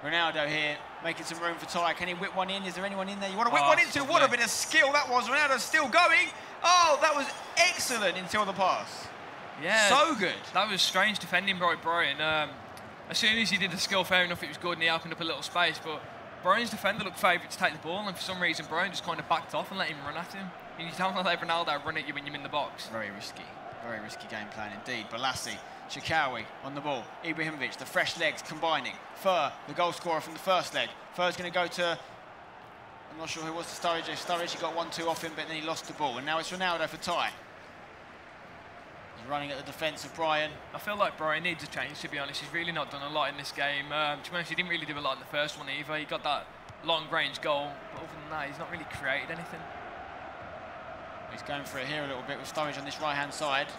Speaker 1: Ronaldo here, making some room for Ty. Can he whip one in? Is there anyone in there you want to whip one into? What a bit of skill that was. Ronaldo's still going. Oh, that was excellent until the pass.
Speaker 2: Yeah.
Speaker 1: So good.
Speaker 2: That was strange defending by Brian. As soon as he did the skill, fair enough, it was good and he opened up a little space. But Brian's defender looked favourite to take the ball, and for some reason Brian just kind of backed off and let him run at him. You don't want to let Ronaldo run at you when you're in the box.
Speaker 1: Very risky game plan indeed. Balassi, Chikawi on the ball. Ibrahimovic, the fresh legs combining. Fur, the goal scorer from the first leg. Fur's going to go to, I'm not sure who was to Sturridge. Sturridge, he got 1-2 off him, but then he lost the ball. And now it's Ronaldo for Ty. He's running at the defence of Brian.
Speaker 2: I feel like Brian needs a change, to be honest. He's really not done a lot in this game. To be honest, he didn't really do a lot in the first one either. He got that long-range goal, but other than that, he's not really created anything.
Speaker 1: He's going for it here a little bit with Sturridge on this right-hand side.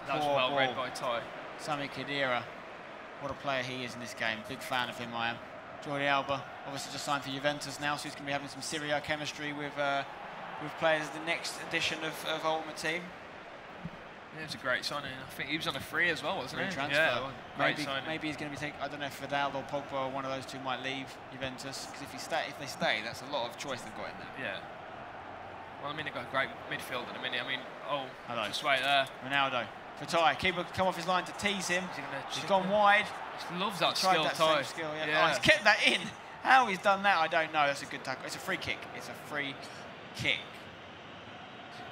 Speaker 2: That was well read by Ty.
Speaker 1: Sami Khedira, what a player he is in this game. Big fan of him, I am. Jordi Alba, obviously just signed for Juventus now, so he's going to be having some Serie A chemistry with players of the next edition of Ultimate Team.
Speaker 2: Yeah, it was a great signing. I think he was on a free as well, wasn't he?
Speaker 1: Transfer.
Speaker 2: Yeah, well, great signing.
Speaker 1: Maybe he's going to be taking. I don't know if Vidal or Pogba or one of those two might leave Juventus, because if they stay, that's a lot of choice they've got in there.
Speaker 2: Yeah. Well, I mean, they've got a great midfield at the minute. I mean,
Speaker 1: hello.
Speaker 2: Just wait there.
Speaker 1: Ronaldo. For Ty, keeper come off his line to tease him. He's gone
Speaker 2: him?
Speaker 1: wide.
Speaker 2: He loves that
Speaker 1: Tried
Speaker 2: skill,
Speaker 1: that
Speaker 2: Ty.
Speaker 1: same skill, yeah. Oh, he's kept that in. How he's done that, I don't know. That's a good tackle. It's a free kick. It's a free kick.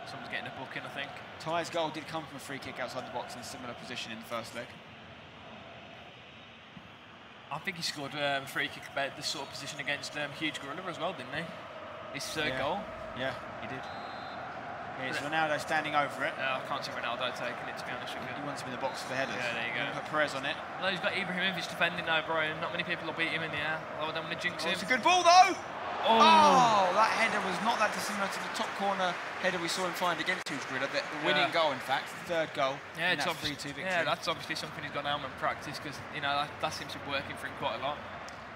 Speaker 2: Someone's getting a book in, I think.
Speaker 1: Ty's goal did come from a free kick outside the box in a similar position in the first leg.
Speaker 2: I think he scored a free kick about this sort of position against Huge Gorilla as well, didn't he? His third goal.
Speaker 1: Yeah, he did. Here's Ronaldo standing over it.
Speaker 2: I can't see Ronaldo taking it, to be honest with you.
Speaker 1: He wants him in the box for the headers.
Speaker 2: Yeah, there you go.
Speaker 1: Put Perez on it.
Speaker 2: Well, he's got Ibrahimovic defending now, Brian. Not many people will beat him in the air. I don't want to jinx him.
Speaker 1: It's a good ball, though!
Speaker 2: Oh,
Speaker 1: that header was not that dissimilar to the top corner header we saw him find against Huge Gorilla. The winning goal, in fact, the third goal.
Speaker 2: Yeah, it's
Speaker 1: that 3-2 victory.
Speaker 2: Yeah, that's obviously something he's got now in practice, because you know that seems to be working for him quite a lot.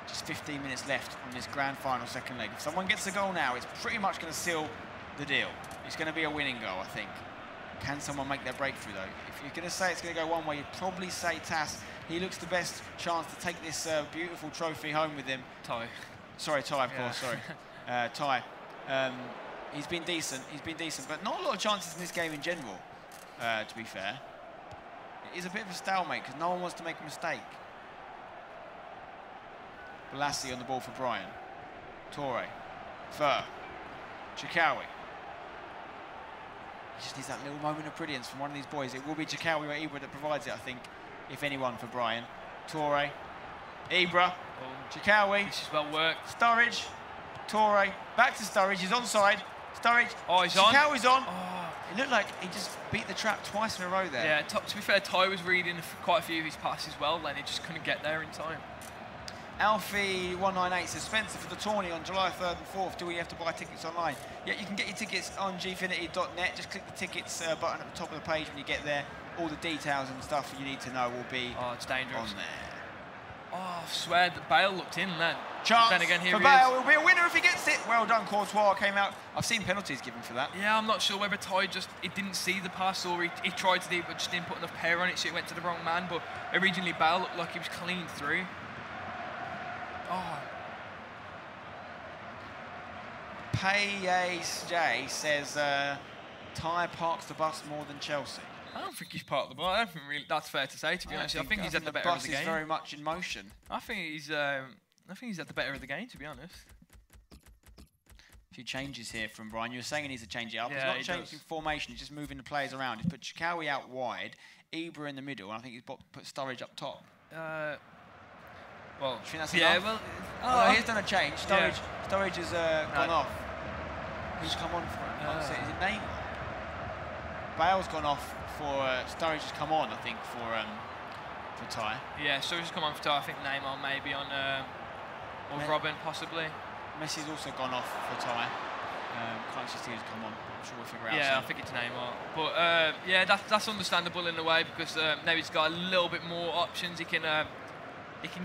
Speaker 1: Just 15 minutes left on this grand final second leg. If someone gets a goal now, it's pretty much going to seal the deal. It's going to be a winning goal, I think. Can someone make their breakthrough, though? If you're going to say it's going to go one way, you'd probably say Tas. He looks the best chance to take this beautiful trophy home with him.
Speaker 2: Ty.
Speaker 1: Sorry, Ty, of course, sorry. Ty. He's been decent, but not a lot of chances in this game in general, to be fair. It is a bit of a stalemate, because no one wants to make a mistake. Balassi on the ball for Brian. Torre. Fur. Chikawi. He just needs that little moment of brilliance from one of these boys. It will be Chikawi or Ibra that provides it, I think, if anyone, for Brian. Torre. Ibra. Chikawi.
Speaker 2: This is well worked.
Speaker 1: Sturridge. Torre. Back to Sturridge. He's onside. Sturridge.
Speaker 2: Oh, he's on.
Speaker 1: Chikawi's on.
Speaker 2: Oh.
Speaker 1: It looked like he just beat the trap twice in a row there.
Speaker 2: Yeah, to be fair, Ty was reading quite a few of his passes well, and he just couldn't get there in time.
Speaker 1: Alfie198 says, Spencer, for the tourney on July 3rd and 4th, do we have to buy tickets online? Yeah, you can get your tickets on gfinity.net. Just click the tickets button at the top of the page when you get there. All the details and stuff you need to know will be
Speaker 2: it's dangerous.
Speaker 1: on there.
Speaker 2: Oh, I swear that Bale looked in then.
Speaker 1: Chance
Speaker 2: then again, here
Speaker 1: for Bale. Will be a winner if he gets it. Well done, Courtois came out. I've seen penalties given for that.
Speaker 2: Yeah, I'm not sure whether Ty he didn't see the pass or he tried to do it but just didn't put enough power on it, so it went to the wrong man. But originally, Bale looked like he was clean through. Oh.
Speaker 1: J says Ty parks the bus more than Chelsea.
Speaker 2: I don't think he's part of the bus. I don't think really that's fair to say, to be honest. I think he's at the better of the game.
Speaker 1: The bus is very much in motion.
Speaker 2: I think he's at the better of the game, to be honest.
Speaker 1: A few changes here from Brian. You were saying he needs to change it up.
Speaker 2: Yeah,
Speaker 1: he's not changing formation, he's just moving the players around. He's put Chikawi out wide, Ibra in the middle, and I think he's put Sturridge up top.
Speaker 2: Well,
Speaker 1: do you think that's
Speaker 2: yeah,
Speaker 1: enough?
Speaker 2: well,
Speaker 1: he's done a change. Sturridge has gone off. Who's come on for him? Is it Neymar? Bale's gone off for Sturridge has come on, I think, for Ty.
Speaker 2: Yeah, Sturridge has come on for Ty. I think Neymar maybe on, or Robin possibly.
Speaker 1: Messi's also gone off for Ty. Can't just see who's come on. I'm sure we'll figure out.
Speaker 2: Yeah, I think it's Neymar. But yeah, that's understandable in a way, because now he's got a little bit more options. He can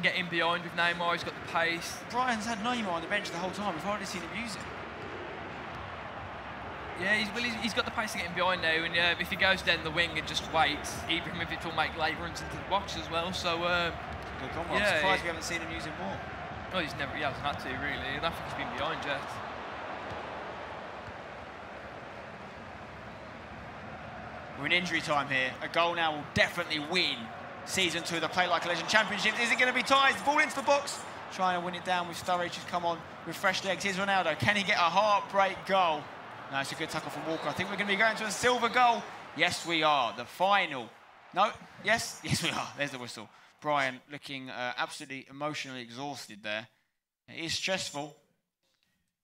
Speaker 2: get in behind with Neymar. He's got the pace.
Speaker 1: Brian's had Neymar on the bench the whole time. We've hardly seen him use it.
Speaker 2: Yeah, he's got the pace to get in behind now, and if he goes down the wing and just waits, Ibrahimovic will make late runs into the box as well. So
Speaker 1: good combo. I'm surprised we haven't seen him use it more.
Speaker 2: No, he hasn't had to really. I don't think he's been behind yet.
Speaker 1: We're in injury time here. A goal now will definitely win Season 2 of the Play Like a Legend Championship. Is it going to be Ty's? Ball into the box. Trying to win it down with Sturridge, who's come on with fresh legs. Here's Ronaldo. Can he get a heartbreak goal? No, it's a good tackle from Walker. I think we're going to be going to a silver goal. Yes, we are. The final. No? Yes? Yes, we are. There's the whistle. Brian looking absolutely emotionally exhausted there. It is stressful,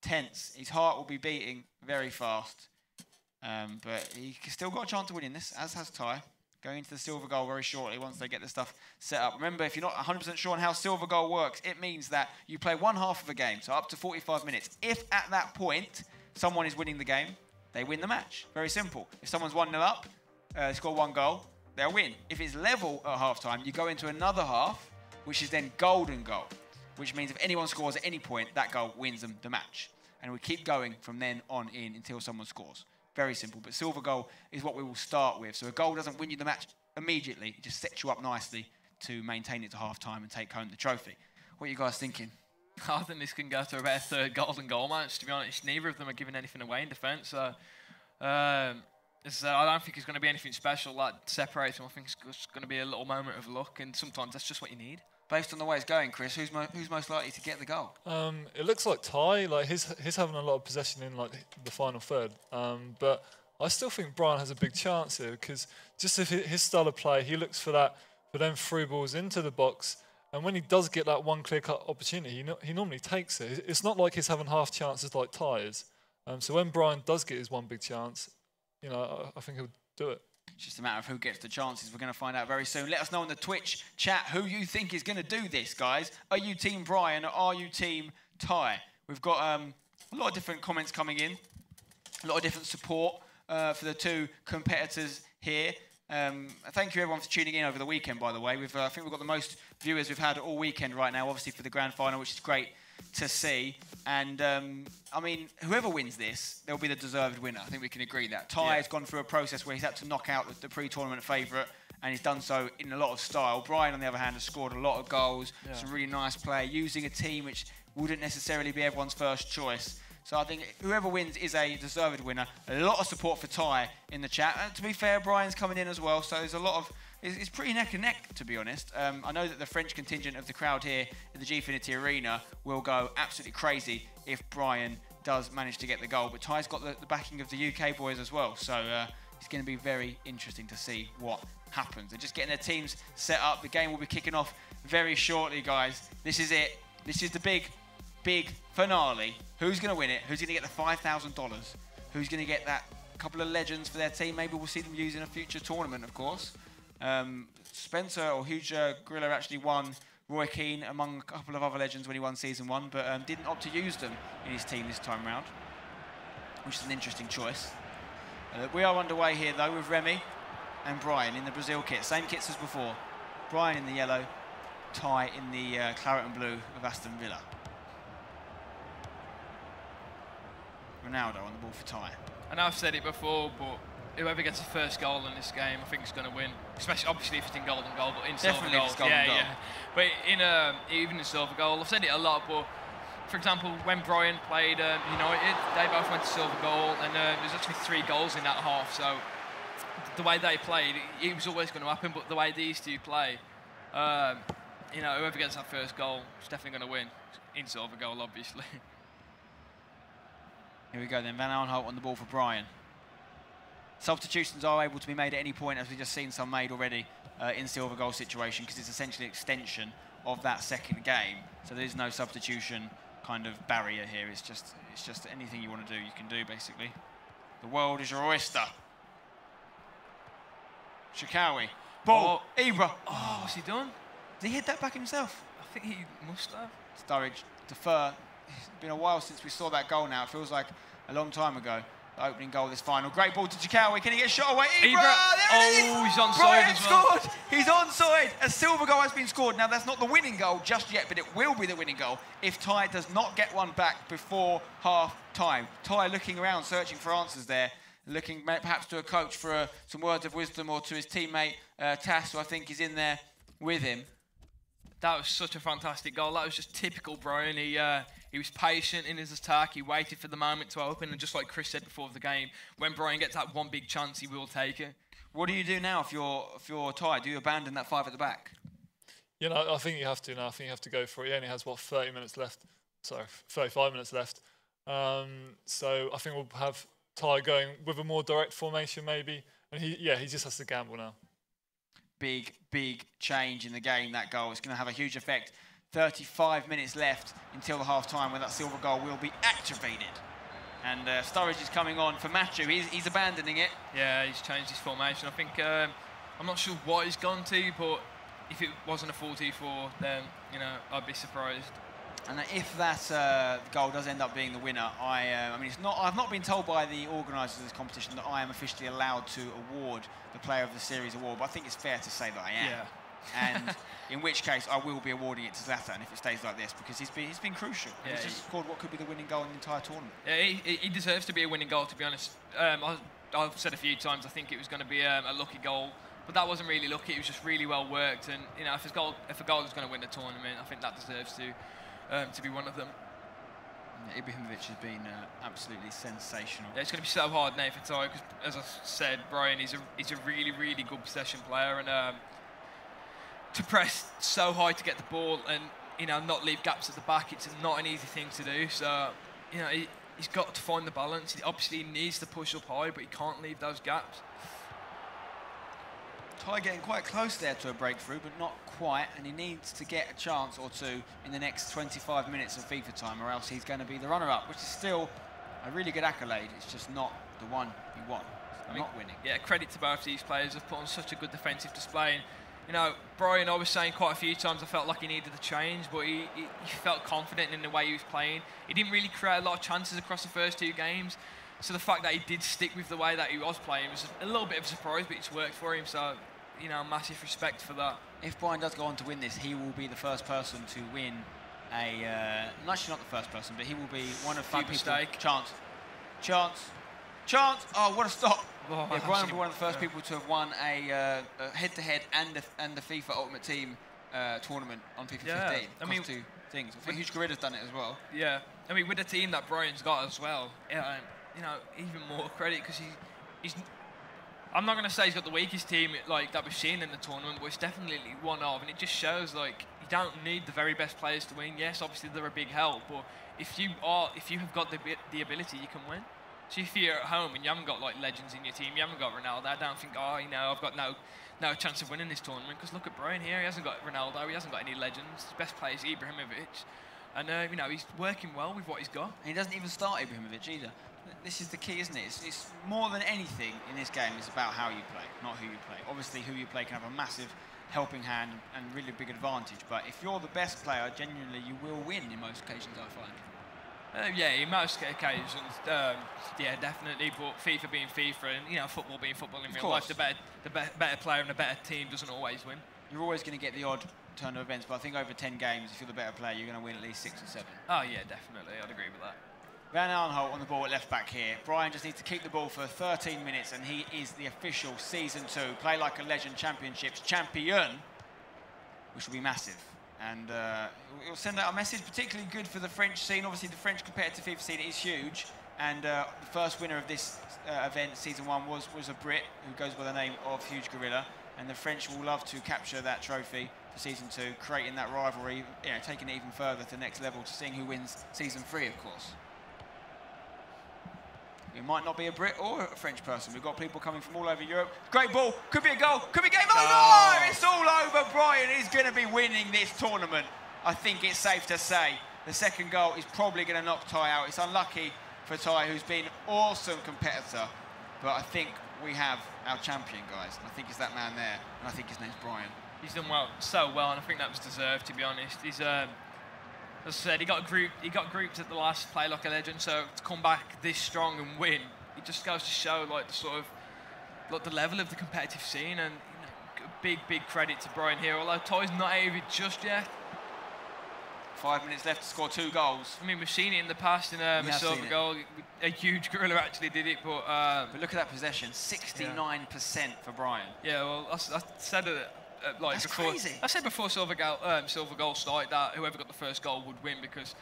Speaker 1: tense. His heart will be beating very fast. But he's still got a chance of winning this, as has Ty. Going into the silver goal very shortly once they get the stuff set up. Remember, if you're not 100% sure on how silver goal works, it means that you play one half of a game, so up to 45 minutes. If at that point someone is winning the game, they win the match. Very simple. If someone's 1-0 up, score one goal, they'll win. If it's level at half-time, you go into another half, which is then golden goal, which means if anyone scores at any point, that goal wins them the match. And we keep going from then on in until someone scores. Very simple. But silver goal is what we will start with. So a goal doesn't win you the match immediately. It just sets you up nicely to maintain it to half-time and take home the trophy. What are you guys thinking?
Speaker 2: I think this can go to about a third golden goal match, to be honest. Neither of them are giving anything away in defence. So, I don't think it's going to be anything special that separates them. I think it's just going to be a little moment of luck, and sometimes that's just what you need.
Speaker 1: Based on the way it's going, Chris, who's most likely to get the goal?
Speaker 3: It looks like Ty. Like he's having a lot of possession in like the final third. But I still think Brian has a big chance here because just if his style of play, he looks for them through balls into the box. And when he does get that one clear-cut opportunity, he normally takes it. It's not like he's having half chances like Ty is. So when Brian does get his one big chance, I think he'll do it.
Speaker 1: It's just a matter of who gets the chances. We're going to find out very soon. Let us know in the Twitch chat who you think is going to do this, guys. Are you Team Brian or are you Team Ty? We've got a lot of different comments coming in, a lot of different support for the two competitors here. Thank you everyone for tuning in over the weekend, by the way. I think we've got the most viewers we've had all weekend right now, obviously for the grand final, which is great to see. And I mean, whoever wins this, they'll be the deserved winner. I think we can agree that. Ty has gone through a process where he's had to knock out the pre-tournament favourite, and he's done so in a lot of style. Brian, on the other hand, has scored a lot of goals, some really nice play, using a team which wouldn't necessarily be everyone's first choice. So I think whoever wins is a deserved winner. A lot of support for Ty in the chat. And to be fair, Brian's coming in as well, so there's a lot of... It's pretty neck and neck, to be honest. I know that the French contingent of the crowd here at the Gfinity Arena will go absolutely crazy if Brian does manage to get the goal. But Ty's got the backing of the UK boys as well, so it's going to be very interesting to see what happens. They're just getting their teams set up. The game will be kicking off very shortly, guys. This is it. This is the big finale. Who's going to win it? Who's going to get the $5,000? Who's going to get that couple of legends for their team? Maybe we'll see them use in a future tournament, of course. Spencer or Huge Gorilla actually won Roy Keane among a couple of other legends when he won Season 1, but didn't opt to use them in his team this time round, which is an interesting choice. We are underway here, though, with Remy and Brian in the Brazil kit. Same kits as before. Brian in the yellow, Ty in the claret and blue of Aston Villa. Ronaldo on the ball for Ty.
Speaker 2: I know I've said it before, but whoever gets the first goal in this game, I think is going to win. Especially, obviously, if it's in golden goal, but in silver goal. Yeah. But even in silver goal, I've said it a lot. But for example, when Brian played United, they both went to silver goal, and there's actually 3 goals in that half. So the way they played, it was always going to happen. But the way these two play, whoever gets that first goal is definitely going to win in silver goal, obviously.
Speaker 1: Here we go then. Van Aanholt on the ball for Brian. Substitutions are able to be made at any point, as we've just seen some made already in silver goal situation, because it's essentially an extension of that second game. So there is no substitution kind of barrier here. It's just anything you want to do, you can do basically. The world is your oyster. Shikawi. Ball. Ibra.
Speaker 2: Oh, what's he done?
Speaker 1: Did he hit that back himself?
Speaker 2: I think he must have.
Speaker 1: Sturridge, defer. It's been a while since we saw that goal now. It feels like a long time ago. The opening goal of this final. Great ball to Chikawi. Can he get shot away? Ibra! There it is!
Speaker 2: He's onside as well.
Speaker 1: Scored! He's onside! A silver goal has been scored. Now, that's not the winning goal just yet, but it will be the winning goal if Ty does not get one back before half-time. Ty looking around, searching for answers there. Looking perhaps to a coach for some words of wisdom, or to his teammate, Tass, who I think is in there with him.
Speaker 2: That was such a fantastic goal. That was just typical Brian. He was patient in his attack. He waited for the moment to open. And just like Chris said before the game, when Brian gets that one big chance, he will take it.
Speaker 1: What do you do now if you're Ty? Do you abandon that 5 at the back?
Speaker 3: I think you have to now. I think you have to go for it. He only has, 30 minutes left? Sorry, 35 minutes left. So I think we'll have Ty going with a more direct formation maybe. And he just has to gamble now.
Speaker 1: Big change in the game, that goal. It's going to have a huge effect. 35 minutes left until the half-time when that silver goal will be activated. And Sturridge is coming on for Matthew. He's abandoning it.
Speaker 2: Yeah, he's changed his formation. I think, I'm not sure what he's gone to, but if it wasn't a 4-2-4, then, I'd be surprised.
Speaker 1: And if that goal does end up being the winner, I've not been told by the organisers of this competition that I am officially allowed to award the Player of the Series award, but I think it's fair to say that I am.
Speaker 2: Yeah,
Speaker 1: and in which case I will be awarding it to Zlatan if it stays like this, because he's been crucial.
Speaker 2: Yeah,
Speaker 1: he's just scored what could be the winning goal in the entire tournament.
Speaker 2: Yeah, he deserves to be a winning goal, to be honest. I've said a few times I think it was going to be a lucky goal, but that wasn't really lucky. It was just really well worked, and you know, if a goal is going to win the tournament, I think that deserves to be one of them.
Speaker 1: Yeah, Ibrahimovic has been absolutely sensational.
Speaker 2: Yeah, it's going to be so hard now for Ty, because as I said, Brian he's a really, really good possession player, and to press so high to get the ball and, you know, not leave gaps at the back, it's not an easy thing to do. So, you know, he's got to find the balance. He obviously needs to push up high, but he can't leave those gaps.
Speaker 1: Ty getting quite close there to a breakthrough, but not quite, and he needs to get a chance or two in the next 25 minutes of FIFA time, or else he's going to be the runner-up, which is still a really good accolade. It's just not the one you want. Not winning.
Speaker 2: Yeah, credit to both these players. They've put on such a good defensive display. And, you know, Brian, I was saying quite a few times I felt like he needed a change, but he felt confident in the way he was playing. He didn't really create a lot of chances across the first 2 games. So the fact that he did stick with the way that he was playing was a little bit of a surprise, but it's worked for him. So, you know, massive respect for that.
Speaker 1: If Brian does go on to win this, he will be the first person to win a... actually not the first person, but he will be one of few people...
Speaker 2: Mistake.
Speaker 1: Chance. Oh, what a stop.
Speaker 2: Oh,
Speaker 1: yeah, Brian will be one of the first people to have won a head-to-head and the FIFA Ultimate Team tournament on FIFA 15.
Speaker 2: I mean,
Speaker 1: 2 things. I think Huge Gorilla's done it as well.
Speaker 2: Yeah, I mean, with the team that Brian's got as well, you know, even more credit, because he's. I'm not going to say he's got the weakest team like that we've seen in the tournament, but it's definitely one of, and it just shows like you don't need the very best players to win. Yes, obviously they're a big help, but if you have got the ability, you can win. So if you're at home and you haven't got like legends in your team, you haven't got Ronaldo, I don't think, oh, you know, I've got no chance of winning this tournament, because look at Brian here, he hasn't got Ronaldo, he hasn't got any legends. His best player is Ibrahimovic, and you know, he's working well with what he's got.
Speaker 1: And he doesn't even start Ibrahimovic either. This is the key, isn't it? It's more than anything in this game, it's about how you play, not who you play. Obviously, who you play can have a massive helping hand and really big advantage, but if you're the best player, genuinely, you will win in most occasions, I find.
Speaker 2: Yeah, in most occasions, yeah, definitely. But FIFA being FIFA, and you know, football being football in real life, the better player and the better team doesn't always win.
Speaker 1: You're always going to get the odd turn of events, but I think over 10 games, if you're the better player, you're going to win at least 6 or 7.
Speaker 2: Oh yeah, definitely. I'd agree with that.
Speaker 1: Van Aanholt on the ball at left back here. Brian just needs to keep the ball for 13 minutes, and he is the official Season 2 Play Like a Legend Championships champion, which will be massive. And it'll send out a message, particularly good for the French scene. Obviously, the French competitive FIFA scene is huge. And the first winner of this event, Season 1, was a Brit who goes by the name of Huge Gorilla. And the French will love to capture that trophy for Season 2, creating that rivalry, you know, taking it even further to the next level, to seeing who wins Season 3, of course. It might not be a Brit or a French person. We've got people coming from all over Europe. Great ball. Could be a goal. Could be game over. Oh, it's all over. Brian is going to be winning this tournament. I think it's safe to say. The second goal is probably going to knock Ty out. It's unlucky for Ty, who's been an awesome competitor. But I think we have our champion, guys. And I think it's that man there. And I think his name's Brian.
Speaker 2: He's done so well, and I think that was deserved, to be honest. He's... As I said, he got grouped at the last Play Like a Legend, so to come back this strong and win, it just goes to show like the sort of like the level of the competitive scene, and you know, big credit to Brian here. Although Ty's not out of it just yet.
Speaker 1: 5 minutes left to score 2 goals.
Speaker 2: I mean, we've seen it in the past in a silver goal. A Huge Gorilla actually did it, but
Speaker 1: look at that possession, 69% for Brian.
Speaker 2: Yeah, well, I said it. Like
Speaker 1: that's
Speaker 2: before,
Speaker 1: crazy.
Speaker 2: I said before silver goal started that whoever got the first goal would win, because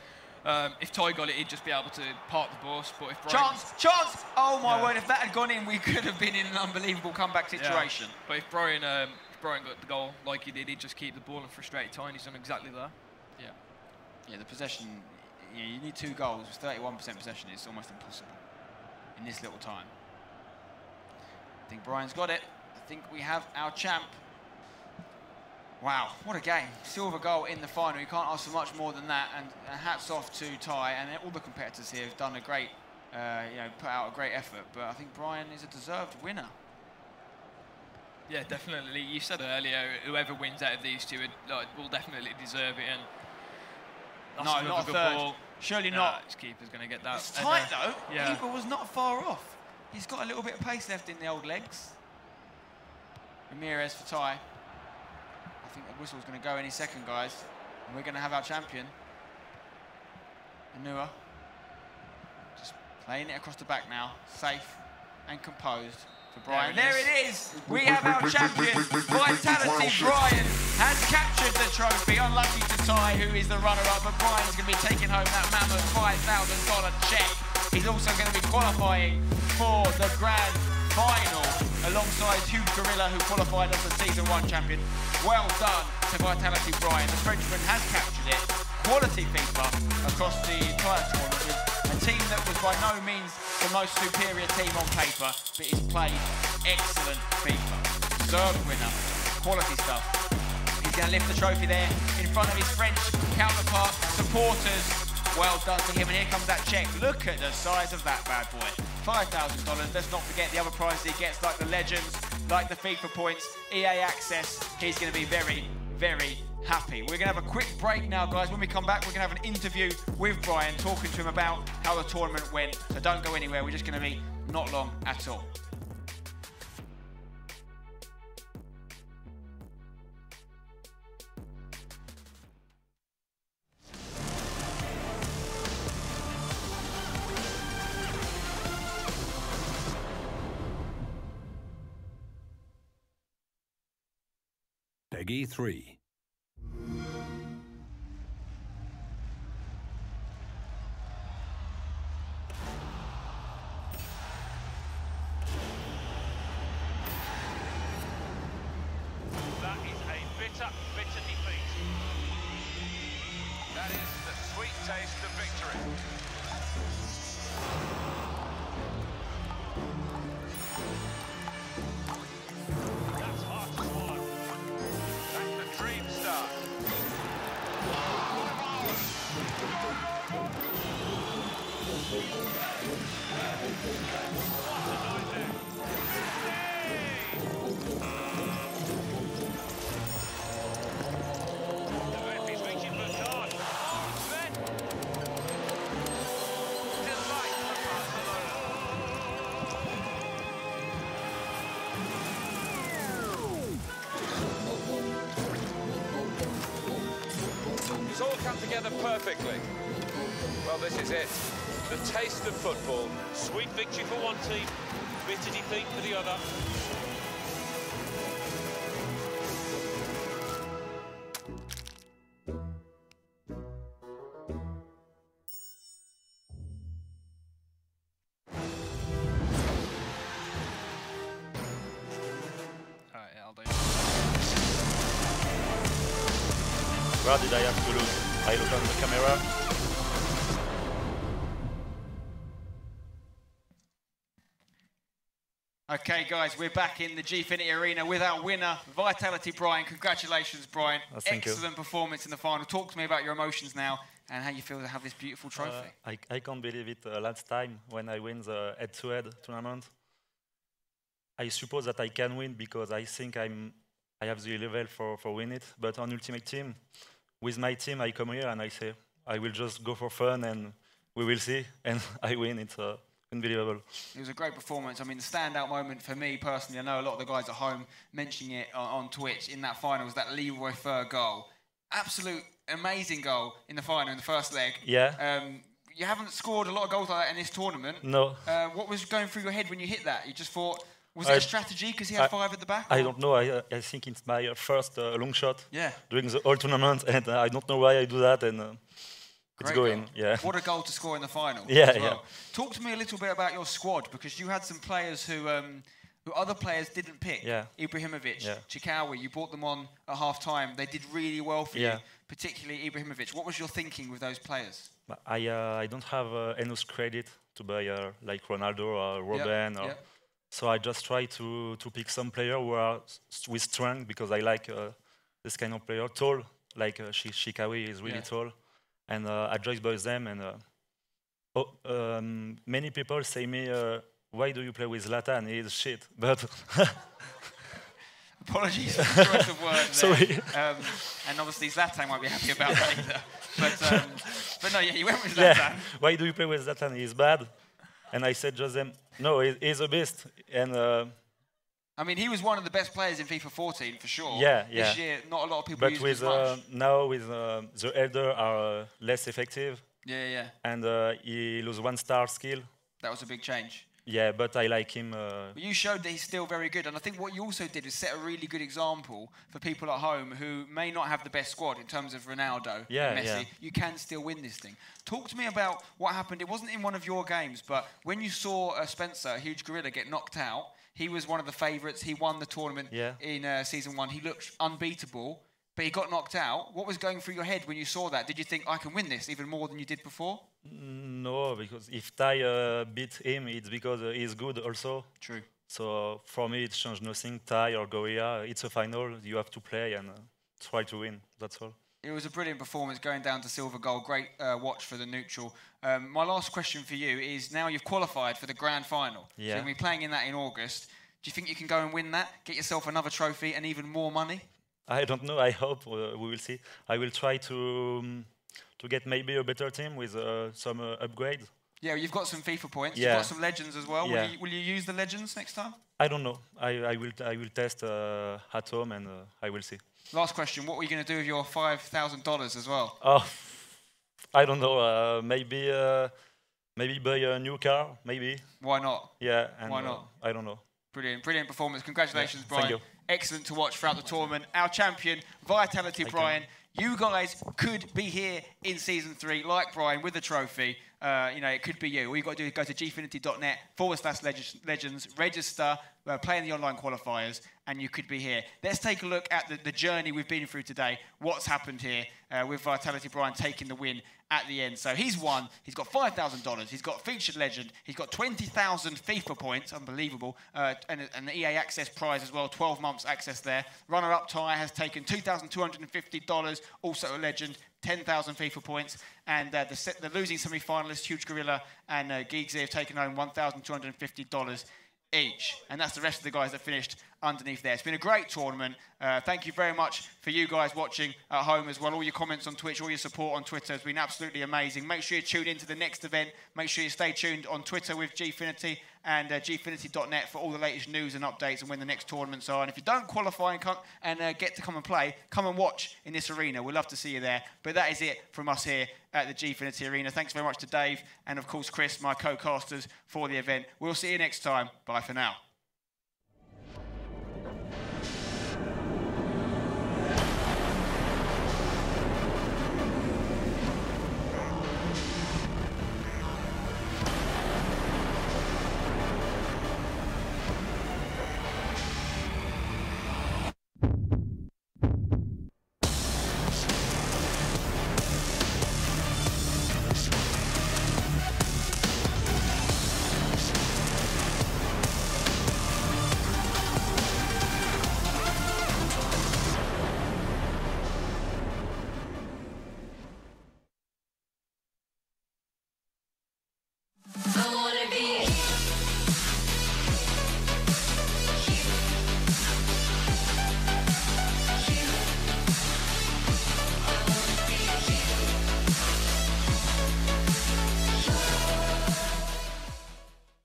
Speaker 2: if Ty got it, he'd just be able to park the bus. But if Brian,
Speaker 1: chance! Oh my word! If that had gone in, we could have been in an unbelievable comeback situation.
Speaker 2: Yeah. But if Brian got the goal like he did, he'd just keep the ball and frustrate Ty, and he's done exactly that.
Speaker 1: Yeah, the possession. Yeah, you need 2 goals with 31% possession. It's almost impossible in this little time. I think Brian's got it. I think we have our champ. Wow, what a game. Silver goal in the final. You can't ask for much more than that. And hats off to Ty and all the competitors here who've done a great, you know, put out a great effort. But I think Brian is a deserved winner.
Speaker 2: Yeah, definitely. You said earlier, whoever wins out of these two will definitely deserve it. And that's
Speaker 1: no, not a
Speaker 2: good
Speaker 1: third.
Speaker 2: Ball.
Speaker 1: Surely not.
Speaker 2: His keeper's going to get that.
Speaker 1: It's tight though. Yeah. Keeper was not far off. He's got a little bit of pace left in the old legs. Ramirez for Ty. I think the whistle's going to go any second, guys. And we're going to have our champion, Anua, just playing it across the back now, safe and composed for Brian. There it is! We have our champion, Vitality Brian, has captured the trophy. Unlucky to Ty, who is the runner-up, but Brian's going to be taking home that mammoth $5,000 check. He's also going to be qualifying for the grand final alongside Hugh Gorilla, who qualified as the Season 1 champion. Well done to Vitality Brian. The Frenchman has captured it. Quality FIFA across the entire tournament with a team that was by no means the most superior team on paper, but he's played excellent FIFA. Deserved winner. Quality stuff. He's going to lift the trophy there in front of his French counterpart, supporters. Well done to him, and here comes that check. Look at the size of that bad boy. $5,000. Let's not forget the other prizes he gets, like the Legends, like the FIFA points, EA Access. He's going to be very, very happy. We're going to have a quick break now, guys. When we come back, we're going to have an interview with Brian, talking to him about how the tournament went. So don't go anywhere. We're just going to be not long at all.
Speaker 4: Peggy 3.
Speaker 5: That is a bitter, bitter defeat. That is the sweet taste of victory. That's hard to swallow. That's the dream start. What a nightmare. The referee's reaching for a card. Oh, Sven! Delight for Barcelona. It's all come together perfectly. Well, this is it. The taste of football. Sweet victory for one team, bitter defeat for the other.
Speaker 2: Alright, yeah, I'll do.
Speaker 6: Where did I have to look? I look on the camera.
Speaker 1: Okay, guys, we're back in the Gfinity Arena with our winner, Vitality Brian. Congratulations, Brian.
Speaker 6: Thank you.
Speaker 1: Excellent performance in the final. Talk to me about your emotions now and how you feel to have this beautiful trophy.
Speaker 6: I can't believe it. Last time when I win the head-to-head tournament, I suppose that I can win because I think I have the level for win it. But on Ultimate Team, with my team, I come here and I say, I will just go for fun and we will see. And I win. It's unbelievable.
Speaker 1: It was a great performance. I mean, the standout moment for me personally, I know a lot of the guys at home mentioning it on Twitch in that final, was that Leroy Fer goal. Absolute amazing goal in the final, in the first leg.
Speaker 6: Yeah.
Speaker 1: You haven't scored a lot of goals like that in this tournament.
Speaker 6: No.
Speaker 1: What was going through your head when you hit that? You just thought, was it a strategy because he had 5 at the back?
Speaker 6: I don't know. I think it's my first long shot during the whole tournament, and I don't know why I do that. And it's going,
Speaker 1: goal.
Speaker 6: yeah.
Speaker 1: What a goal to score in the final.
Speaker 6: Yeah,
Speaker 1: as well.
Speaker 6: yeah.
Speaker 1: Talk to me a little bit about your squad, because you had some players who other players didn't pick.
Speaker 6: Yeah.
Speaker 1: Ibrahimovic,
Speaker 6: Yeah.
Speaker 1: Chikawi, you brought them on at half-time. They did really well for you,
Speaker 6: Yeah.
Speaker 1: particularly Ibrahimovic. What was your thinking with those players?
Speaker 6: I don't have enough credit to buy like Ronaldo or Robben.
Speaker 1: Yep.
Speaker 6: So I just try to pick some player who are with strength, because I like this kind of player. Tall, like Chikawi is really tall. And I just buy them. And many people say me, why do you play with Zlatan? He is shit. But
Speaker 1: apologies for the choice of words there.
Speaker 6: Sorry.
Speaker 1: And obviously Zlatan won't be happy about that either. But no, yeah, you went with Zlatan.
Speaker 6: Yeah. Why do you play with Zlatan? He's bad. And I said just them, no, he's a beast. And
Speaker 1: I mean, he was one of the best players in FIFA 14 for sure.
Speaker 6: Yeah,
Speaker 1: This
Speaker 6: yeah.
Speaker 1: year, not a lot of people
Speaker 6: But
Speaker 1: use it as
Speaker 6: with
Speaker 1: much.
Speaker 6: now with the elder are less effective,
Speaker 1: Yeah.
Speaker 6: and he lose 1-star skill.
Speaker 1: That was a big change.
Speaker 6: Yeah, but I like him.
Speaker 1: But you showed that he's still very good, and I think what you also did was set a really good example for people at home who may not have the best squad in terms of Ronaldo,
Speaker 6: Yeah,
Speaker 1: Messi.
Speaker 6: yeah.
Speaker 1: You can still win this thing. Talk to me about what happened. It wasn't in one of your games, but when you saw Spencer, a huge gorilla, get knocked out, he was one of the favourites. He won the tournament in Season 1. He looked unbeatable, but he got knocked out. What was going through your head when you saw that? Did you think, I can win this even more than you did before?
Speaker 6: No, because if Ty beat him, it's because he's good also.
Speaker 1: True.
Speaker 6: So for me, it changed nothing. Ty or Gorilla, it's a final. You have to play and try to win. That's all.
Speaker 1: It was a brilliant performance going down to silver goal. Great watch for the neutral. My last question for you is, now you've qualified for the grand final.
Speaker 6: Yeah.
Speaker 1: So you're going to be playing in that in August. Do you think you can go and win that, get yourself another trophy and even more money?
Speaker 6: I don't know. I hope we will see. I will try to get maybe a better team with some upgrades.
Speaker 1: Yeah, you've got some FIFA points.
Speaker 6: Yeah.
Speaker 1: You've got some legends as well.
Speaker 6: Yeah.
Speaker 1: Will you use the legends next time?
Speaker 6: I don't know. I will test at home and I will see.
Speaker 1: Last question. What were you going to do with your $5,000 as well?
Speaker 6: Oh, I don't know. Maybe buy a new car. Maybe.
Speaker 1: Why not?
Speaker 6: Yeah. And,
Speaker 1: Why not?
Speaker 6: I don't know.
Speaker 1: Brilliant performance. Congratulations,
Speaker 6: Yeah,
Speaker 1: Brian.
Speaker 6: thank you.
Speaker 1: Excellent to watch throughout the tournament. Our champion, Vitality
Speaker 6: Thank
Speaker 1: Brian. You guys could be here in Season 3, like Brian, with a trophy. It could be you. All you've got to do is go to gfinity.net/legends, register, play in the online qualifiers, and you could be here. Let's take a look at the journey we've been through today, what's happened here with Vitality Brian taking the win at the end. So he's won. He's got $5,000. He's got featured legend. He's got 20,000 FIFA points. Unbelievable. And an EA Access prize as well. 12 months access there. Runner-up Ty has taken $2,250. Also a legend. 10,000 FIFA points. And the losing semi-finalists, Huge Gorilla and Giggsy, have taken home $1,250 each. And that's the rest of the guys that finished underneath there. It's been a great tournament. Thank you very much for you guys watching at home as well. All your comments on Twitch, all your support on Twitter has been absolutely amazing. Make sure you tune into the next event. Make sure you stay tuned on Twitter with Gfinity and gfinity.net for all the latest news and updates and when the next tournaments are. And if you don't qualify and get to come and play, come and watch in this arena. We'd love to see you there. But that is it from us here at the Gfinity Arena. Thanks very much to Dave and, of course, Chris, my co-casters for the event. We'll see you next time. Bye for now.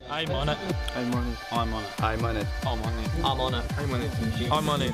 Speaker 7: I'm on it.
Speaker 8: I'm on it. I'm on it.
Speaker 7: I'm on it.
Speaker 8: I'm on it.
Speaker 7: I'm on it.
Speaker 8: I'm on it.
Speaker 7: I'm on it.